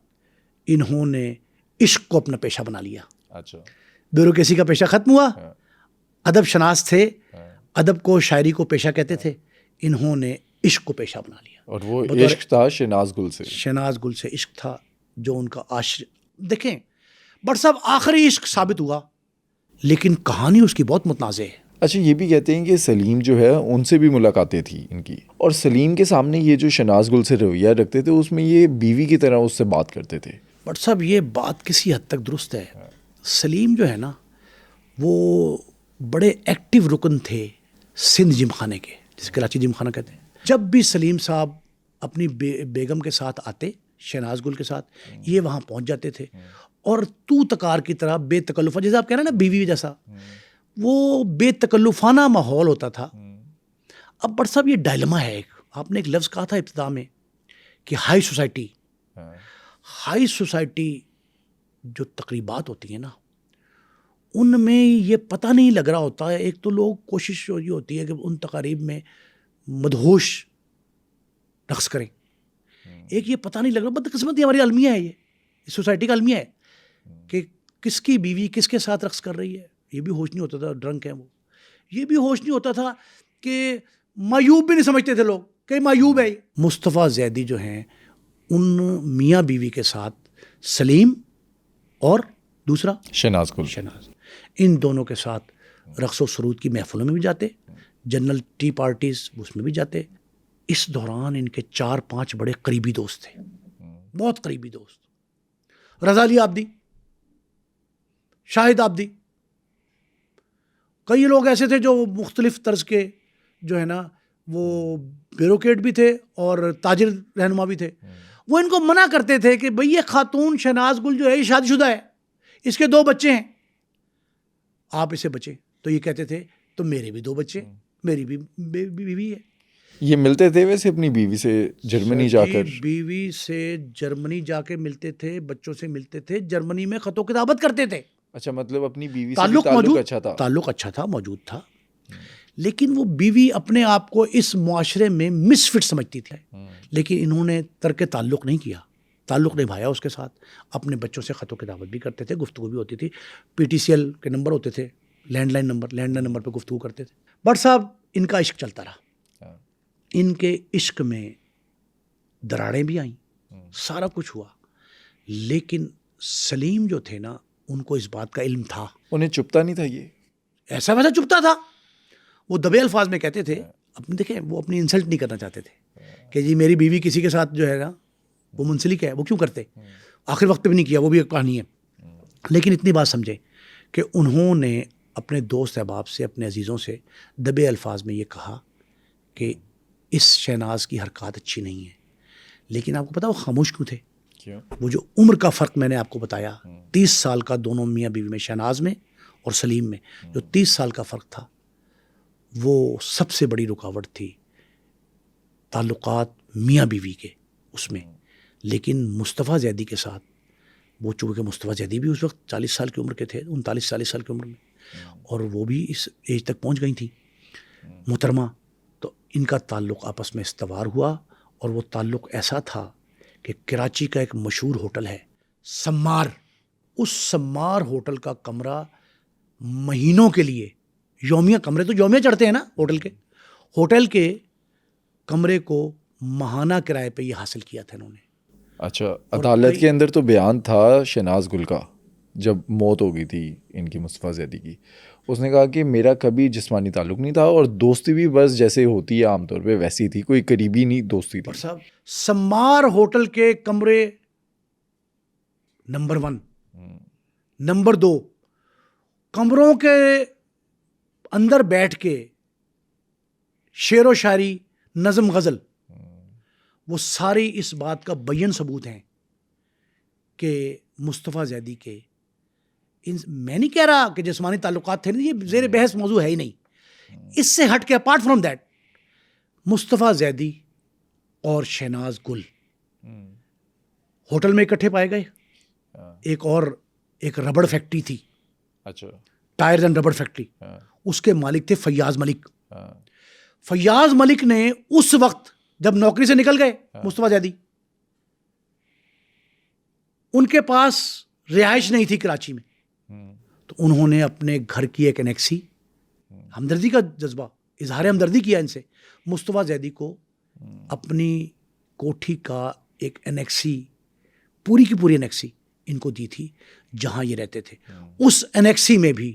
انہوں نے عشق کو اپنا پیشہ بنا لیا. اچھا, بیوروکریسی کا پیشہ ختم ہوا, ادب شناس تھے, ادب کو شاعری کو پیشہ کہتے تھے, انہوں نے عشق کو پیشہ بنا لیا. اور وہ عشق تھا شہناز گل سے. شہناز گل سے عشق تھا جو ان کا دیکھیں بٹ صاحب آخری عشق ثابت ہوا, لیکن کہانی اس کی بہت متنازع ہے. اچھا یہ بھی کہتے ہیں کہ سلیم جو ہے ان سے بھی ملاقاتیں تھیں ان کی, اور سلیم کے سامنے یہ جو شہناز گل سے رویہ رکھتے تھے اس میں یہ بیوی کی طرح اس سے بات کرتے تھے. بٹ صاحب یہ بات کسی حد تک درست ہے. سلیم جو ہے نا وہ بڑے ایکٹیو رکن تھے سندھ جم خانے کے, جسے کراچی جم خانہ کہتے ہیں. جب بھی سلیم صاحب اپنی بیگم کے ساتھ آتے, شہناز گل کے ساتھ, یہ وہاں پہنچ جاتے تھے اور تو تکار کی طرح بے تکلفہ, جیسے آپ کہہ رہے ہیں نا بیوی جیسا, وہ بے تکلفانہ ماحول ہوتا تھا. اب بٹ صاحب یہ ڈائلما ہے ایک, آپ نے ایک لفظ کہا تھا ابتدا میں کہ ہائی سوسائٹی. ہائی سوسائٹی جو تقریبات ہوتی ہیں نا ان میں یہ پتہ نہیں لگ رہا ہوتا ہے. ایک تو لوگ کوشش یہ ہوتی ہے کہ ان تقاریب میں مدہوش رقص کریں, ایک یہ پتہ نہیں لگ رہا, بدقسمتی ہماری المیہ ہے, یہ سوسائٹی کا المیہ ہے کہ کس کی بیوی کس کے ساتھ رقص کر رہی ہے. یہ بھی ہوش نہیں ہوتا تھا, ڈرنک ہیں وہ, یہ بھی ہوش نہیں ہوتا تھا کہ معیوب بھی نہیں سمجھتے تھے لوگ کہ معیوب ہے. مصطفیٰ زیدی جو ہیں ان میاں بیوی کے ساتھ سلیم اور دوسرا شہناز گل, ان دونوں کے ساتھ رقص و سرود کی محفلوں میں بھی جاتے, جنرل ٹی پارٹیز اس میں بھی جاتے. اس دوران ان کے 4-5 بڑے قریبی دوست تھے, بہت قریبی دوست. رضا علی آبدی, شاہد آبدی, کئی لوگ ایسے تھے جو مختلف طرز کے جو ہے نا وہ بیوروکریٹ بھی تھے اور تاجر رہنما بھی تھے. وہ ان کو منع کرتے تھے کہ بھئی یہ خاتون شہناز گل جو ہے یہ شادی شدہ ہے, اس کے 2 بچے ہیں, آپ اسے بچیں. تو یہ کہتے تھے تو میرے بھی 2 بچے, میری بھی بیوی ہے. یہ ملتے تھے ویسے اپنی بیوی سے جرمنی جا کر, بیوی سے جرمنی جا کے ملتے تھے, بچوں سے ملتے تھے, جرمنی میں خط و کتابت کرتے تھے. اچھا مطلب اپنی بیوی سے تعلق اچھا تھا, تعلق اچھا تھا, موجود تھا. لیکن وہ بیوی اپنے آپ کو اس معاشرے میں مس فٹ سمجھتی تھی, لیکن انہوں نے ترک تعلق نہیں کیا, تعلق نبھایا اس کے ساتھ. اپنے بچوں سے خط و کتابت بھی کرتے تھے, گفتگو بھی ہوتی تھی, PTCL کے نمبر ہوتے تھے, لینڈ لائن نمبر پہ گفتگو کرتے تھے. بٹ صاحب ان کا عشق چلتا رہا. ان کے عشق میں دراڑیں بھی آئیں, سارا کچھ ہوا, لیکن سلیم جو تھے نا ان کو اس بات کا علم تھا. انہیں چپتا نہیں تھا, یہ ایسا ویسا چپتا تھا. وہ دبے الفاظ میں کہتے تھے, اپنے دیکھیں وہ اپنی انسلٹ نہیں کرنا چاہتے تھے کہ جی میری بیوی کسی کے ساتھ جو ہے نا وہ منسلک ہے, وہ کیوں کرتے, آخر وقت پہ بھی نہیں کیا, وہ بھی ایک کہانی ہے. لیکن اتنی بات سمجھیں کہ انہوں نے اپنے دوست احباب سے, اپنے عزیزوں سے دبے الفاظ میں یہ کہا کہ اس شہناز کی حرکات اچھی نہیں ہے. لیکن آپ کو پتا وہ خاموش کیوں تھے؟ وہ جو عمر کا فرق میں نے آپ کو بتایا, 30 سال کا دونوں میاں بیوی میں, شہناز میں اور سلیم میں, جو 30 سال کا فرق تھا وہ سب سے بڑی رکاوٹ تھی تعلقات میاں بیوی کے اس میں. لیکن مصطفیٰ زیدی کے ساتھ, وہ چونکہ مصطفیٰ زیدی بھی اس وقت 40 سال کی عمر کے تھے, 39-40 سال کی عمر میں, اور وہ بھی اس ایج تک پہنچ گئی تھیں محترمہ, تو ان کا تعلق آپس میں استوار ہوا. اور وہ تعلق ایسا تھا کہ کراچی کا ایک مشہور ہوٹل ہے سمار, اس سمار ہوٹل کا کمرہ مہینوں کے لیے, یومیہ کمرے تو یومیہ چڑھتے ہیں نا ہوٹل کے کمرے کو ماہانہ کرائے پہ یہ حاصل کیا تھا انہوں نے. اچھا, عدالت کے اندر تو بیان تھا شہناز گل کا جب موت ہو گئی تھی ان کی مصطفیٰ زیدی کی, اس نے کہا کہ میرا کبھی جسمانی تعلق نہیں تھا اور دوستی بھی بس جیسے ہوتی ہے عام طور پہ ویسی تھی, کوئی قریبی نہیں دوستی تھی. صاحب سمار ہوٹل کے کمرے نمبر 1, نمبر 2 کمروں کے اندر بیٹھ کے شعر و شاعری, نظم غزل, وہ ساری اس بات کا بین ثبوت ہیں کہ مصطفیٰ زیدی کے, میں نہیں کہہ رہا کہ جسمانی تعلقات تھے, یہ زیر بحث موضوع ہے ہی نہیں. اس سے ہٹ کے اپارٹ فرام دیٹ مصطفیٰ زیدی اور شہناز گل ہوٹل میں اکٹھے پائے گئے. ایک ربڑ فیکٹری تھی, اچھا ٹائرز اینڈ ربڑ فیکٹری, اس کے مالک تھے فیاض ملک. فیاض ملک نے اس وقت جب نوکری سے نکل گئے مصطفیٰ زیدی, ان کے پاس رہائش نہیں تھی کراچی میں, تو انہوں نے اپنے گھر کی ایک انیکسی, ہمدردی کا جذبہ, اظہار ہمدردی کیا ان سے, مصطفیٰ زیدی کو اپنی کوٹھی کا ایک انیکسی, پوری کی پوری انیکسی ان کو دی تھی جہاں یہ رہتے تھے. اس انیکسی میں بھی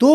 2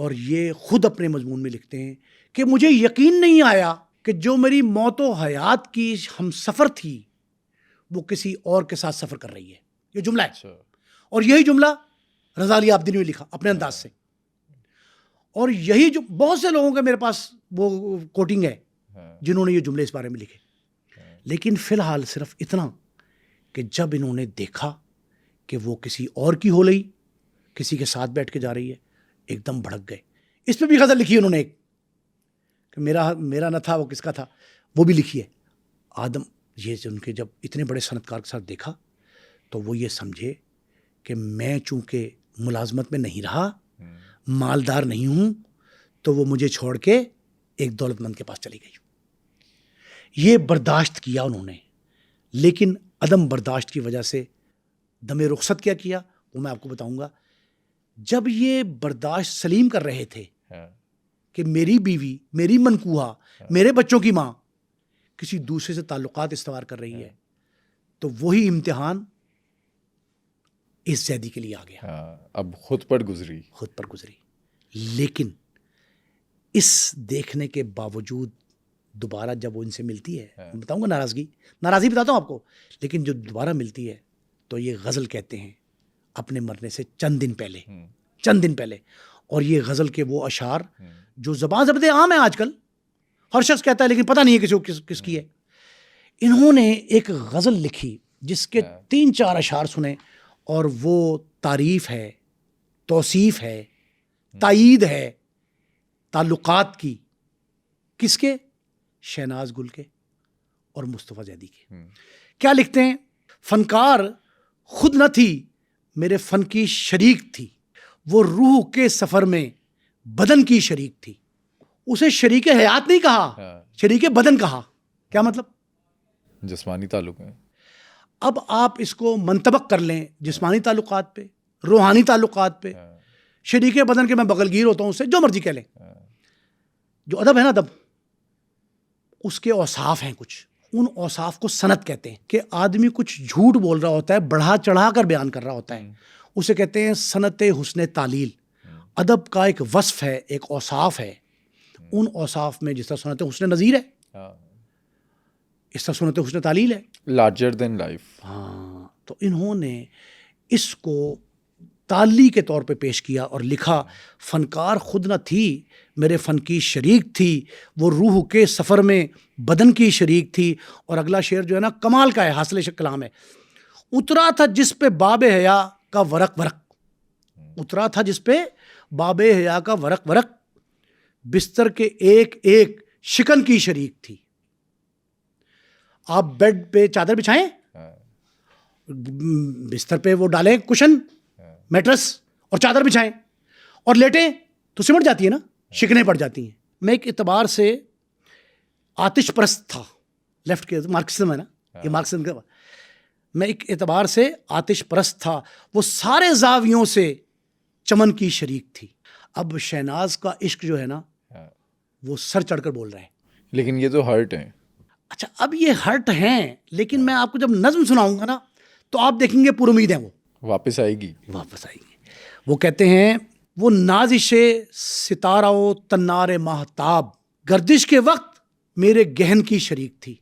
اور یہ خود اپنے مضمون میں لکھتے ہیں کہ مجھے یقین نہیں آیا کہ جو میری موت و حیات کی ہم سفر تھی وہ کسی اور کے ساتھ سفر کر رہی ہے. یہ جملہ ہے, اور یہی جملہ رضا علی عابدین نے لکھا اپنے انداز سے, اور یہی جو بہت سے لوگوں کے میرے پاس وہ کوٹنگ ہے جنہوں نے یہ جملے اس بارے میں لکھے. لیکن فی الحال صرف اتنا کہ جب انہوں نے دیکھا کہ وہ کسی اور کی ہو رہی, کسی کے ساتھ بیٹھ کے جا رہی ہے, ایک دم بھڑک گئے. اس پہ بھی غزل لکھی انہوں نے ایک کہ میرا نہ تھا وہ کس کا تھا, وہ بھی لکھی ہے. آدم یہ ان کے جب اتنے بڑے صنعتکار کے ساتھ دیکھا تو وہ یہ سمجھے کہ میں چونکہ ملازمت میں نہیں رہا, مالدار نہیں ہوں, تو وہ مجھے چھوڑ کے ایک دولت مند کے پاس چلی گئی. یہ برداشت کیا انہوں نے, لیکن عدم برداشت کی وجہ سے دم رخصت کیا وہ میں آپ کو بتاؤں گا. جب یہ برداشت سلیم کر رہے تھے کہ میری بیوی, میری منکوہا, میرے بچوں کی ماں کسی دوسرے سے تعلقات استوار کر رہی ہے, تو وہی امتحان اس زیدی کے لیے آ گیا. اب خود پر گزری. لیکن اس دیکھنے کے باوجود دوبارہ جب وہ ان سے ملتی ہے, بتاؤں گا ناراضگی بتاتا ہوں آپ کو, لیکن جو دوبارہ ملتی ہے تو یہ غزل کہتے ہیں اپنے مرنے سے چند دن پہلے. اور یہ غزل کے وہ اشعار جو زبان زبد عام ہے آج کل, ہر شخص کہتا ہے لیکن پتہ نہیں ہے کسی کو کس کی ہے. انہوں نے ایک غزل لکھی جس کے 3-4 اشعار سنے, اور وہ تعریف ہے, توصیف ہے, تائید ہے تعلقات کی. کس کے؟ شہناز گل کے اور مصطفیٰ زیدی کے. کیا لکھتے ہیں؟ فنکار خود نہ تھی میرے فن کی شریک تھی, وہ روح کے سفر میں بدن کی شریک تھی. اسے شریک حیات نہیں کہا, شریک بدن کہا. کیا مطلب؟ جسمانی تعلق ہے. اب آپ اس کو منطبق کر لیں جسمانی تعلقات پہ, روحانی تعلقات پہ. شریک بدن کے میں بغل گیر ہوتا ہوں, اس سے جو مرضی کہہ لیں. جو ادب ہے نا, ادب اس کے اوصاف ہیں کچھ, ان اوصاف کو صنعت کہتے ہیں. کہ آدمی کچھ جھوٹ بول رہا ہوتا ہے, بڑھا چڑھا کر بیان کر رہا ہوتا ہے, اسے کہتے ہیں صنعت حسن تعلیل. ادب کا ایک وصف ہے, ایک اوصاف ہے. ان اوصاف میں جس طرح صنعت حسن نظیر ہے, اس طرح صنعت حسن تعلیل ہے, لارجر دین لائف. ہاں, تو انہوں نے اس کو تعلی کے طور پہ پیش کیا اور لکھا فنکار خود نہ تھی میرے فن کی شریک تھی, وہ روح کے سفر میں بدن کی شریک تھی. اور اگلا شعر جو ہے نا کمال کا ہے, حاصل کلام ہے. اترا تھا جس پہ باب حیا کا ورق, اترا تھا جس پہ باب حیا کا ورق, بستر کے ایک ایک شکن کی شریک تھی. آپ بیڈ پہ چادر بچھائیں, بستر پہ وہ ڈالیں کشن, میٹرس اور چادر بچھائیں, اور لیٹیں تو سمٹ جاتی ہے نا, شکنیں پڑ جاتی ہیں. میں ایک اعتبار سے آتش پرست تھا, لیفٹ کے مارکسزم ہے نا, یہ مارکسزم کا, میں ایک اعتبار سے آتش پرست تھا. وہ سارے زاویوں سے چمن کی شریک تھی. اب شہناز کا عشق جو ہے نا وہ سر چڑھ کر بول رہا ہے. لیکن یہ تو ہرٹ ہیں. اچھا, اب یہ ہرٹ ہیں, لیکن میں آپ کو جب نظم سناؤں گا نا تو آپ دیکھیں گے پر امید ہیں, وہ واپس آئے گی. وہ کہتے ہیں وہ نازش ستارہ و تنار ماہتاب گردش کے وقت میرے گہن کی شریک تھی.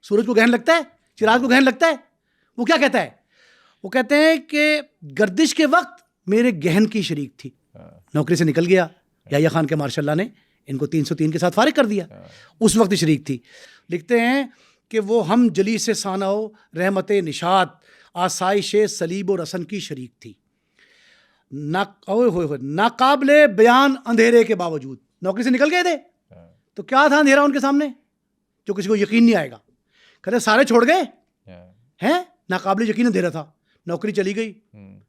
سورج کو گہن لگتا ہے, چراغ کو گہن لگتا ہے. وہ کیا کہتا ہے؟ وہ کہتے ہیں کہ گردش کے وقت میرے گہن کی شریک تھی. نوکری سے نکل گیا یحییٰ خان کے ماشاء اللہ نے ان کو 303 کے ساتھ فارغ کر دیا, اس وقت شریک تھی. لکھتے ہیں کہ وہ ہم جلی سے ثانا و رحمت نشاط آسائش صلیب و رسن کی شریک تھی. ناقابل بیان اندھیرے کے باوجود نوکری سے نکل گئے تھے, تو کیا تھا اندھیرا ان کے سامنے جو کسی کو یقین نہیں آئے گا. کہتے سارے چھوڑ گئے ہیں, ناقابل یقین اندھیرا تھا, نوکری چلی گئی,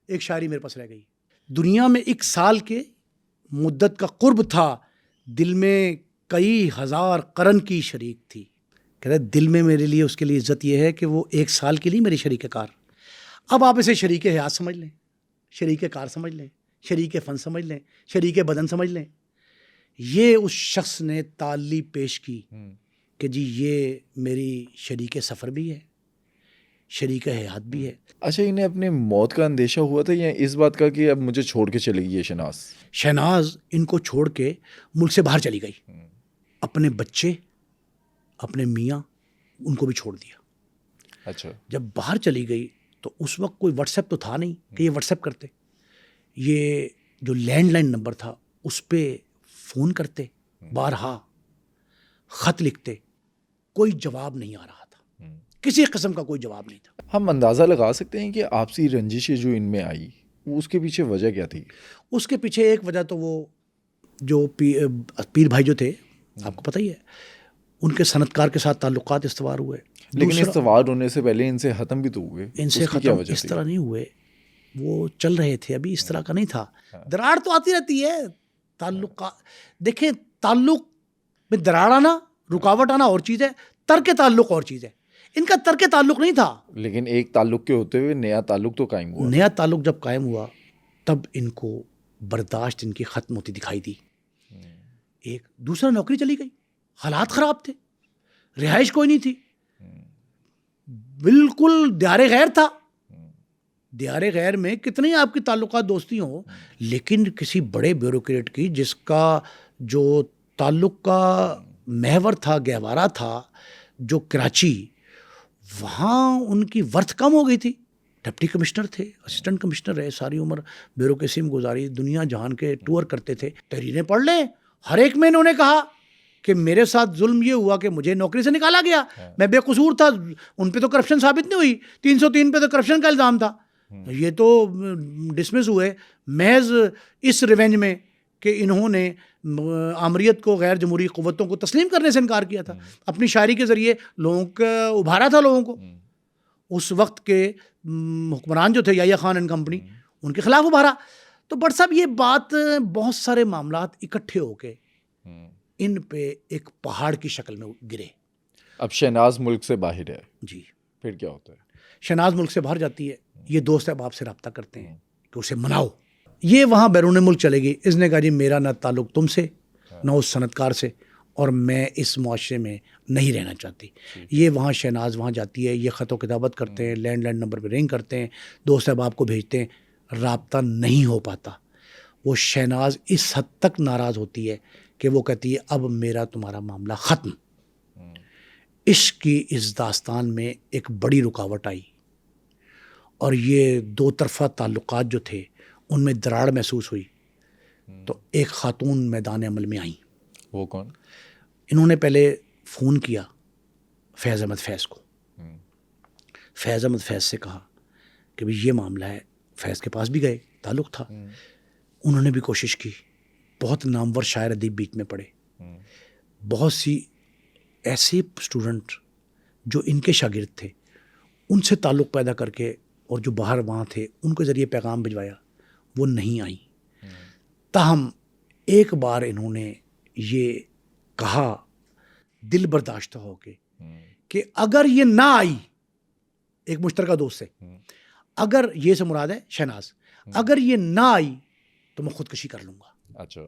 ایک شاعری میرے پاس رہ گئی. دنیا میں 1 سال کے مدت کا قرب تھا, دل میں کئی ہزار قرن کی شریک تھی. کہتے دل میں میرے لیے اس کے لیے عزت یہ ہے کہ وہ 1 سال کے لیے میری شریک کار. اب آپ اسے شریک حیات سمجھ لیں, شریک کار سمجھ لیں, شریک فن سمجھ لیں, شریک بدن سمجھ لیں. یہ اس شخص نے تعلی پیش کی کہ جی یہ میری شریک سفر بھی ہے, شریک حیات بھی ہے. اچھا انہیں اپنے موت کا اندیشہ ہوا تھا یا اس بات کا کہ اب مجھے چھوڑ کے چلے گئی یہ شہناز؟ شہناز ان کو چھوڑ کے ملک سے باہر چلی گئی. اپنے بچے، اپنے میاں، ان کو بھی چھوڑ دیا. اچھا. جب باہر چلی گئی تو اس وقت کوئی واٹس ایپ تو تھا نہیں کہ یہ واٹس ایپ کرتے. یہ جو لینڈ لائن نمبر تھا اس پہ فون کرتے، بارہا خط لکھتے، کوئی جواب نہیں آ رہا تھا، کسی قسم کا کوئی جواب نہیں تھا. ہم اندازہ لگا سکتے ہیں کہ آپسی رنجشیں جو ان میں آئی اس کے پیچھے وجہ کیا تھی؟ اس کے پیچھے ایک وجہ تو وہ جو پیر بھائی جو تھے، آپ کو پتہ ہی ہے، ان کے صنعت کار کے ساتھ تعلقات استوار ہوئے. لیکن استوار ہونے سے پہلے ان سے ختم بھی تو ہوئے. ان سے ختم اس طرح نہیں ہوئے، وہ چل رہے تھے، ابھی اس طرح کا نہیں تھا. دراڑ تو آتی رہتی ہے، تعلقات دیکھیں، تعلق میں دراڑ آنا، رکاوٹ آنا اور چیز ہے، ترک تعلق اور چیز ہے. ان کا ترک تعلق نہیں تھا. لیکن ایک تعلق کے ہوتے ہوئے نیا تعلق تو قائم ہوا. نیا تعلق جب قائم ہوا تب ان کو برداشت ان کی ختم ہوتی دکھائی دی. ایک دوسرا نوکری چلی گئی، حالات خراب تھے، رہائش کوئی نہیں تھی، بالکل دیار غیر تھا. دیار غیر میں کتنے آپ کی تعلقات دوستی ہوں، لیکن کسی بڑے بیوروکریٹ کی جس کا جو تعلق کا محور تھا، گہوارہ تھا، جو کراچی، وہاں ان کی ورتھ کم ہو گئی تھی. ڈپٹی کمشنر تھے، اسسٹنٹ کمشنر رہے، ساری عمر بیوروکریسی میں گزاری، دنیا جہان کے ٹور کرتے تھے. تحریریں پڑھ لیں، ہر ایک میں انہوں نے کہا کہ میرے ساتھ ظلم یہ ہوا کہ مجھے نوکری سے نکالا گیا، میں بے قصور تھا. ان پہ تو کرپشن ثابت نہیں ہوئی، 303 پہ تو کرپشن کا الزام تھا. یہ تو ڈسمس ہوئے محض اس ریونج میں کہ انہوں نے آمریت کو، غیر جمہوری قوتوں کو تسلیم کرنے سے انکار کیا تھا. اپنی شاعری کے ذریعے لوگوں کا ابھارا تھا لوگوں کو. اس وقت کے حکمران جو تھے یحییٰ خان اینڈ کمپنی، ان کے خلاف ابھارا. تو بٹ صاحب یہ بات بہت سارے معاملات اکٹھے ہو کے ان پہ ایک پہاڑ کی شکل میں گرے. اب شہناز ملک سے باہر ہے، جی پھر کیا ہوتا ہے؟ شہناز ملک سے باہر جاتی ہے. یہ دوست احباب سے رابطہ کرتے ہیں کہ اسے مناؤ. یہ وہاں بیرون ملک چلے گی. اس نے کہا جی میرا نہ تعلق تم سے، نہ اس صنعت کار سے، اور میں اس معاشرے میں نہیں رہنا چاہتی. یہ وہاں شہناز وہاں جاتی ہے، یہ خط و کتابت کرتے ہیں، لینڈ لائن نمبر پہ رنگ کرتے ہیں، دوست احباب کو بھیجتے ہیں، رابطہ نہیں ہو پاتا. وہ شہناز اس حد تک ناراض ہوتی ہے کہ وہ کہتی ہے اب میرا تمہارا معاملہ ختم. عشق کی اس داستان میں ایک بڑی رکاوٹ آئی اور یہ دو طرفہ تعلقات جو تھے ان میں دراڑ محسوس ہوئی. تو ایک خاتون میدان عمل میں آئیں. وہ کون؟ انہوں نے پہلے فون کیا فیض احمد فیض کو. فیض احمد فیض سے کہا کہ بھئی یہ معاملہ ہے. فیض کے پاس بھی گئے، تعلق تھا. انہوں نے بھی کوشش کی. بہت نامور شاعر ادیب بیچ میں پڑے. بہت سی ایسے اسٹوڈنٹ جو ان کے شاگرد تھے ان سے تعلق پیدا کر کے، اور جو باہر وہاں تھے ان کے ذریعے پیغام بھجوایا، وہ نہیں آئیں. تاہم ایک بار انہوں نے یہ کہا دل برداشتہ ہو کے کہ اگر یہ نہ آئی، ایک مشترکہ دوست سے، اگر یہ سے مراد ہے شہناز، اگر یہ نہ آئی تو میں خودکشی کر لوں گا. اچھا.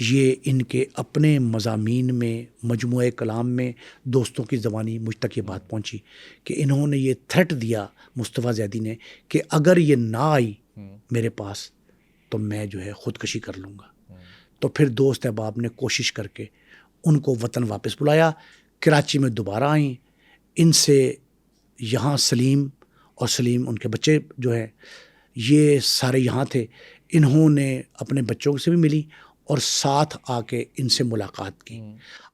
یہ ان کے اپنے مضامین میں، مجموعہ کلام میں دوستوں کی زبانی مجھ تک یہ بات پہنچی کہ انہوں نے یہ تھریٹ دیا مصطفیٰ زیدی نے کہ اگر یہ نہ آئی میرے پاس تو میں جو ہے خودکشی کر لوں گا. تو پھر دوست احباب نے کوشش کر کے ان کو وطن واپس بلایا. کراچی میں دوبارہ آئیں. ان سے یہاں سلیم اور سلیم ان کے بچے جو ہیں یہ سارے یہاں تھے. انہوں نے اپنے بچوں سے بھی ملی اور ساتھ آ کے ان سے ملاقات کی.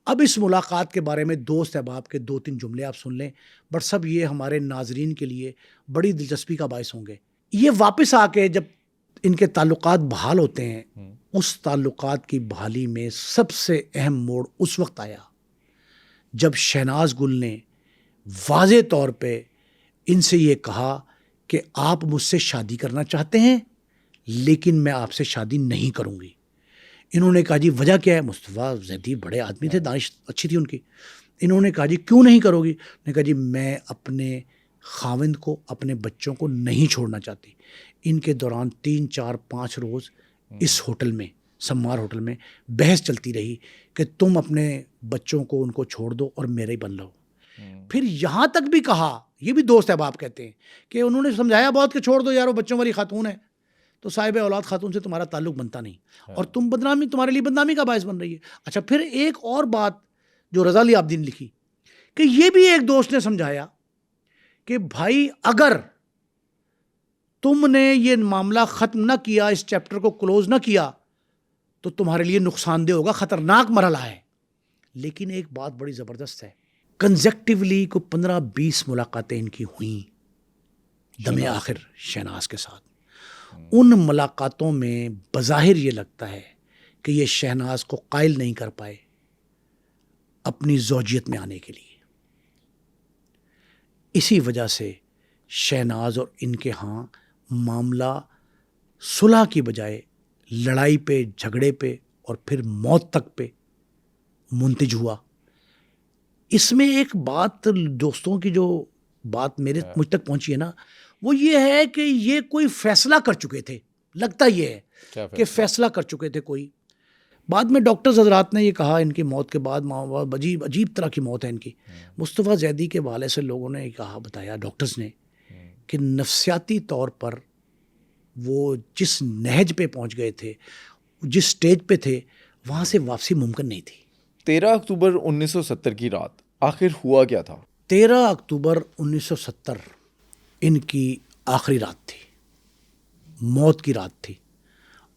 اب اس ملاقات کے بارے میں دوست احباب کے 2-3 جملے آپ سن لیں، بٹ سب یہ ہمارے ناظرین کے لیے بڑی دلچسپی کا باعث ہوں گے. یہ واپس آ کے جب ان کے تعلقات بحال ہوتے ہیں، اس تعلقات کی بحالی میں سب سے اہم موڑ اس وقت آیا جب شہناز گل نے واضح طور پہ ان سے یہ کہا کہ آپ مجھ سے شادی کرنا چاہتے ہیں لیکن میں آپ سے شادی نہیں کروں گی. انہوں نے کہا جی وجہ کیا ہے؟ مصطفیٰ زیدی بڑے آدمی تھے، دانش اچھی تھی ان کی. انہوں نے کہا جی کیوں نہیں کرو گی؟ نے کہا جی میں اپنے خاوند کو، اپنے بچوں کو نہیں چھوڑنا چاہتی. ان کے دوران 3-4-5 روز اس ہوٹل میں، سمار ہوٹل میں بحث چلتی رہی کہ تم اپنے بچوں کو ان کو چھوڑ دو اور میرے ہی بن لو. پھر یہاں تک بھی کہا، یہ بھی دوست ہے باپ کہتے ہیں کہ انہوں نے سمجھایا بہت کہ چھوڑ دو یار وہ بچوں والی خاتون ہے, تو صاحب اولاد خاتون سے تمہارا تعلق بنتا نہیں اور تم بدنامی, تمہارے لیے بدنامی کا باعث بن رہی ہے. اچھا پھر ایک اور بات جو رضا علی عابدین لکھی کہ یہ بھی ایک دوست نے سمجھایا کہ بھائی اگر تم نے یہ معاملہ ختم نہ کیا, اس چیپٹر کو کلوز نہ کیا, تو تمہارے لیے نقصان دہ ہوگا, خطرناک مرحلہ ہے. لیکن ایک بات بڑی زبردست ہے, کنزیکٹیولی کو 15-20 ملاقاتیں ان کی ہوئیں دم آخر شہناز کے ساتھ. ان ملاقاتوں میں بظاہر یہ لگتا ہے کہ یہ شہناز کو قائل نہیں کر پائے اپنی زوجیت میں آنے کے لیے. اسی وجہ سے شہناز اور ان کے ہاں معاملہ صلح کی بجائے لڑائی پہ, جھگڑے پہ اور پھر موت تک پہ منتج ہوا. اس میں ایک بات دوستوں کی جو بات مجھ تک پہنچی ہے نا, وہ یہ ہے کہ یہ کوئی فیصلہ کر چکے تھے. لگتا یہ ہے کہ فیصلہ کر چکے تھے کوئی. بعد میں ڈاکٹرز حضرات نے یہ کہا ان کی موت کے بعد, عجیب طرح کی موت ہے ان کی. مصطفیٰ زیدی کے حوالے سے لوگوں نے کہا, بتایا ڈاکٹرز نے کہ نفسیاتی طور پر وہ جس نہج پہ پہنچ گئے تھے, جس سٹیج پہ تھے, وہاں سے واپسی ممکن نہیں تھی. 13 اکتوبر 1970 کی رات آخر ہوا کیا تھا؟ 13 اکتوبر 1970 ان کی آخری رات تھی, موت کی رات تھی,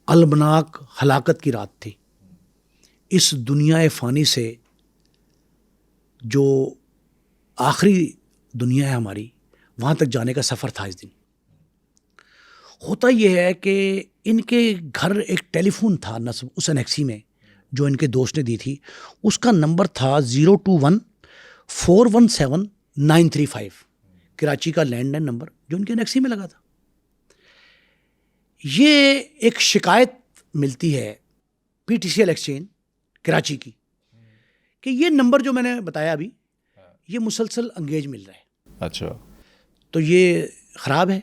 المناک ہلاکت کی رات تھی. اس دنیا فانی سے جو آخری دنیا ہے ہماری, وہاں تک جانے کا سفر تھا اس دن. ہوتا یہ ہے کہ ان کے گھر ایک ٹیلی فون تھا اس انیکسی میں جو ان کے دوست نے دی تھی. اس کا نمبر تھا 021-417-935, کراچی کا لینڈ لائن نمبر جو ان کے انیکسی میں لگا تھا. یہ ایک شکایت ملتی ہے P T C L exchange Karachi کی کہ یہ نمبر جو میں نے بتایا ابھی, یہ مسلسل انگیج مل رہا ہے. اچھا, تو یہ خراب ہے.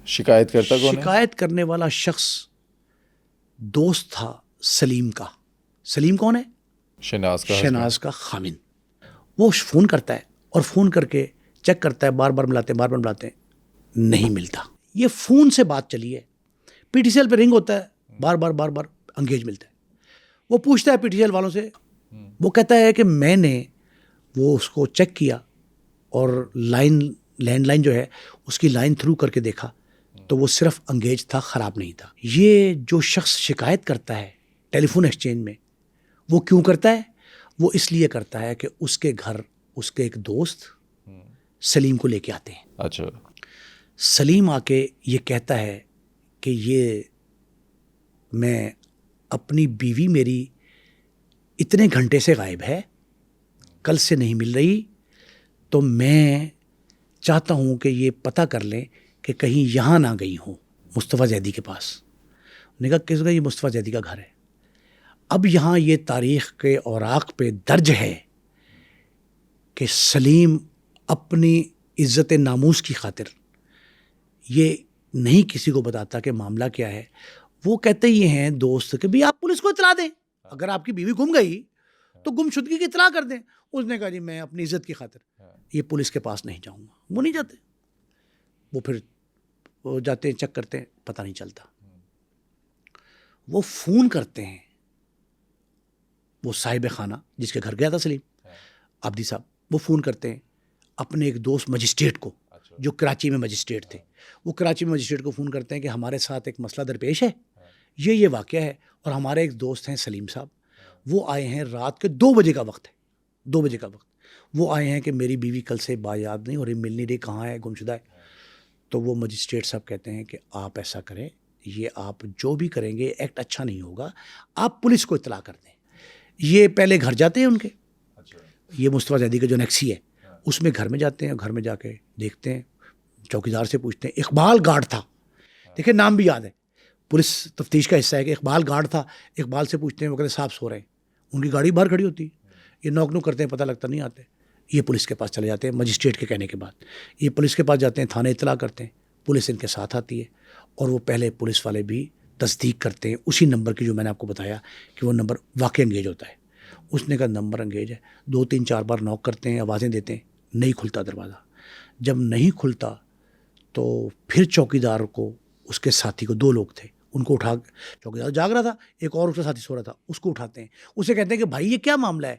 شکایت کرتا کون ہے؟ شکایت کرنے والا شخص دوست تھا سلیم کا. سلیم کون ہے؟ شہناز کا خامن. وہ فون کرتا ہے اور فون کر کے چیک کرتا ہے, بار بار ملاتے ہیں, نہیں ملتا. یہ فون سے بات چلی ہے, پی ٹی سی ایل پہ رنگ ہوتا ہے, بار بار انگیج ملتا ہے. وہ پوچھتا ہے پی ٹی سی ایل والوں سے, وہ کہتا ہے کہ میں نے وہ اس کو چیک کیا اور لینڈ لائن جو ہے اس کی لائن تھرو کر کے دیکھا تو وہ صرف انگیج تھا, خراب نہیں تھا. یہ جو شخص شکایت کرتا ہے ٹیلی فون ایکسچینج میں, وہ کیوں کرتا ہے؟ وہ اس لیے کرتا ہے کہ اس کے گھر اس کے ایک دوست سلیم کو لے کے آتے ہیں. اچھا. سلیم آ کے یہ کہتا ہے کہ یہ میں اپنی بیوی میری اتنے گھنٹے سے غائب ہے, کل سے نہیں مل رہی, تو میں چاہتا ہوں کہ یہ پتہ کر لیں کہ کہیں یہاں نہ گئی ہوں مصطفیٰ زیدی کے پاس. نے کہا کس کا؟ یہ مصطفیٰ زیدی کا گھر ہے. اب یہاں یہ تاریخ کے اوراق پہ درج ہے کہ سلیم اپنی عزت ناموس کی خاطر یہ نہیں کسی کو بتاتا کہ معاملہ کیا ہے. وہ کہتے یہ ہیں دوست کہ بھی آپ پولیس کو اطلاع دیں, اگر آپ کی بیوی گم گئی تو گم شدگی کی اطلاع کر دیں. اس نے کہا جی میں اپنی عزت کی خاطر یہ پولیس کے پاس نہیں جاؤں گا. وہ نہیں جاتے. وہ پھر وہ جاتے ہیں, چیک کرتے ہیں, پتہ نہیں چلتا. وہ فون کرتے ہیں وہ صاحب خانہ جس کے گھر گیا تھا سلیم, عابدی صاحب, وہ فون کرتے ہیں اپنے ایک دوست مجسٹریٹ کو جو کراچی میں مجسٹریٹ تھے. وہ کراچی میں مجسٹریٹ کو فون کرتے ہیں کہ ہمارے ساتھ ایک مسئلہ درپیش ہے, یہ واقعہ ہے, اور ہمارے ایک دوست ہیں سلیم صاحب, وہ آئے ہیں رات کے 2 بجے کا وقت ہے, 2 بجے کا وقت, وہ آئے ہیں کہ میری بیوی کل سے بایاد نہیں ہو رہی, مل نہیں رہی, کہاں ہے, گمشدہ ہے. تو وہ مجسٹریٹ صاحب کہتے ہیں کہ آپ ایسا کریں, یہ آپ جو بھی کریں گے ایکٹ اچھا نہیں ہوگا, آپ پولیس کو اطلاع کر دیں. یہ پہلے گھر جاتے ہیں ان کے, یہ مصطفیٰ زیدی کا جو نیکسی ہے اس میں گھر میں جاتے ہیں, گھر میں جا کے دیکھتے ہیں, چوکیدار سے پوچھتے ہیں. اقبال گارڈ تھا, دیکھیں نام بھی یاد ہے, پولیس تفتیش کا حصہ ہے کہ اقبال گارڈ تھا. اقبال سے پوچھتے ہیں, وہ کہتے ہیں صاحب سو رہے ہیں. ان کی گاڑی باہر کھڑی ہوتی ہے, یہ نوک نوک کرتے ہیں, پتہ لگتا نہیں آتے. یہ پولیس کے پاس چلے جاتے ہیں مجسٹریٹ کے کہنے کے بعد. یہ پولیس کے پاس جاتے ہیں, تھانے اطلاع کرتے ہیں, پولیس ان کے ساتھ آتی ہے, اور وہ پہلے پولیس والے بھی تصدیق کرتے ہیں اسی نمبر کی جو میں نے آپ کو بتایا کہ وہ نمبر واقعی انگیج ہوتا ہے. اس نے کہا نمبر انگیج ہے. 2 3 4 بار نوک کرتے ہیں, آوازیں دیتے ہیں, نہیں کھلتا دروازہ. جب نہیں کھلتا تو پھر چوکیدار کو, اس کے ساتھی کو, 2 لوگ تھے, ان کو اٹھا, چوکیدار جاگ رہا تھا, ایک اور اس کا ساتھی سو رہا تھا, اس کو اٹھاتے ہیں, اسے کہتے ہیں کہ بھائی یہ کیا معاملہ ہے,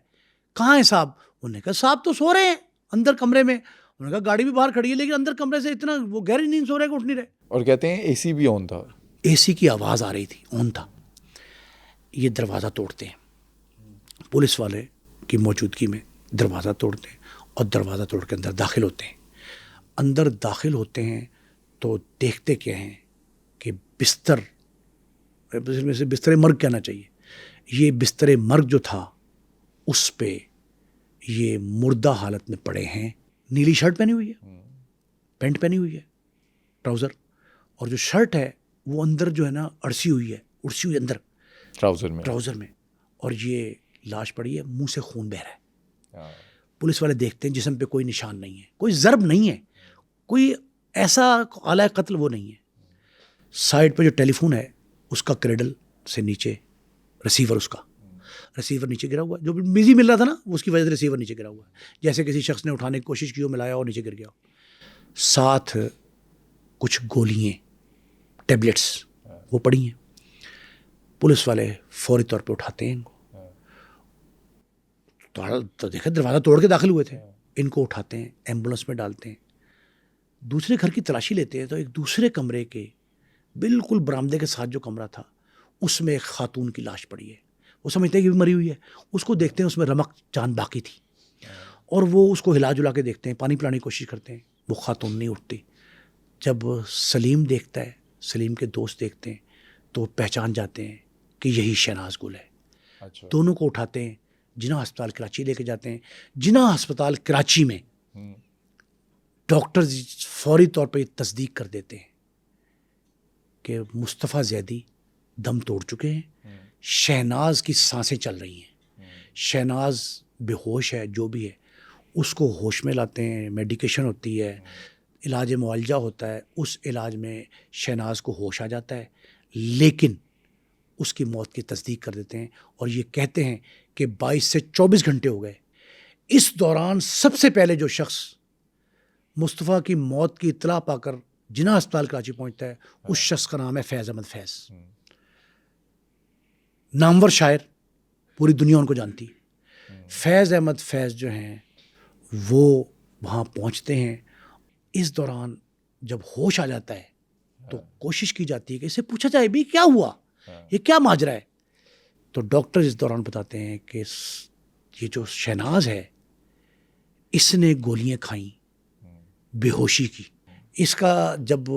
کہاں ہے صاحب؟ انہوں نے کہا صاحب تو سو رہے ہیں اندر کمرے میں. انہوں نے کہا گاڑی بھی باہر کھڑی ہے لیکن اندر کمرے سے اتنا وہ گہری نیند سو رہے کہ اٹھ نہیں رہے. اور کہتے ہیں اے سی بھی آن تھا. اے سی کی آواز آ رہی تھی, آن تھا. یہ دروازہ توڑتے ہیں, پولیس والے کی موجودگی میں دروازہ توڑتے ہیں اور دروازہ توڑ کے اندر داخل ہوتے ہیں. اندر داخل ہوتے ہیں تو دیکھتے کیا ہیں کہ بستر, میں سے بستر مرگ کہنا چاہیے, یہ بستر مرگ جو تھا اس پہ یہ مردہ حالت میں پڑے ہیں. نیلی شرٹ پہنی ہوئی ہے, پینٹ پہنی ہوئی ہے, ٹراؤزر, اور جو شرٹ ہے وہ اندر جو ہے نا اڑسی ہوئی اندر ٹراؤزر میں, اور یہ لاش پڑی ہے, منہ سے خون بہ رہا ہے. پولیس والے دیکھتے ہیں جسم پہ کوئی نشان نہیں ہے, کوئی ضرب نہیں ہے, کوئی ایسا آلہ قتل وہ نہیں ہے. سائڈ پہ جو ٹیلی فون ہے اس کا کریڈل سے نیچے ریسیور, اس کا ریسیور نیچے گرا ہوا ہے, جو بزی مل رہا تھا نا اس کی وجہ سے ریسیور نیچے گرا ہوا ہے, جیسے کسی شخص نے اٹھانے کی کوشش کی ہو, ملایا اور نیچے گر گیا. ساتھ کچھ گولیاں, ٹیبلٹس وہ پڑی ہیں. پولیس والے فوری طور پہ اٹھاتے ہیں ان کو, تو دیکھا دروازہ توڑ کے داخل ہوئے تھے, ان کو اٹھاتے ہیں, ایمبولینس میں ڈالتے ہیں. دوسرے گھر کی تلاشی لیتے ہیں تو ایک دوسرے کمرے کے بالکل برآمدے کے ساتھ جو کمرہ تھا اس میں ایک خاتون کی لاش پڑی ہے. وہ سمجھتے ہیں کہ بھی مری ہوئی ہے, اس کو دیکھتے ہیں اس میں رمق جان باقی تھی, اور وہ اس کو ہلا جلا کے دیکھتے ہیں, پانی پلانے کی کوشش کرتے ہیں, وہ خاتون نہیں اٹھتی. جب سلیم دیکھتا ہے, سلیم کے دوست دیکھتے ہیں تو پہچان جاتے ہیں کہ یہی شہناز گل ہے. دونوں کو اٹھاتے ہیں, جناح ہسپتال کراچی لے کے جاتے ہیں. جناح ہسپتال کراچی میں ڈاکٹر فوری طور پہ تصدیق کر دیتے ہیں کہ مصطفیٰ زیدی دم توڑ چکے ہیں, شہناز کی سانسیں چل رہی ہیں, شہناز بے ہوش ہے, جو بھی ہے اس کو ہوش میں لاتے ہیں, میڈیکیشن ہوتی ہے, علاج معالجہ ہوتا ہے, اس علاج میں شہناز کو ہوش آ جاتا ہے, لیکن اس کی موت کی تصدیق کر دیتے ہیں. اور یہ کہتے ہیں کہ 22 سے 24 گھنٹے ہو گئے, اس دوران سب سے پہلے جو شخص مصطفیٰ کی موت کی اطلاع پا کر جناح ہسپتال کراچی پہنچتا ہے اس شخص کا نام ہے فیض احمد فیض. نامور شاعر, پوری دنیا ان کو جانتی. فیض احمد فیض جو ہیں وہ وہاں پہنچتے ہیں. اس دوران جب ہوش آ جاتا ہے تو کوشش کی جاتی ہے کہ اسے پوچھا جائے بھی کیا ہوا, یہ کیا ماجرا ہے. تو ڈاکٹر اس دوران بتاتے ہیں کہ یہ جو شہناز ہے اس نے گولیاں کھائیں بے ہوشی کی. اس کا جب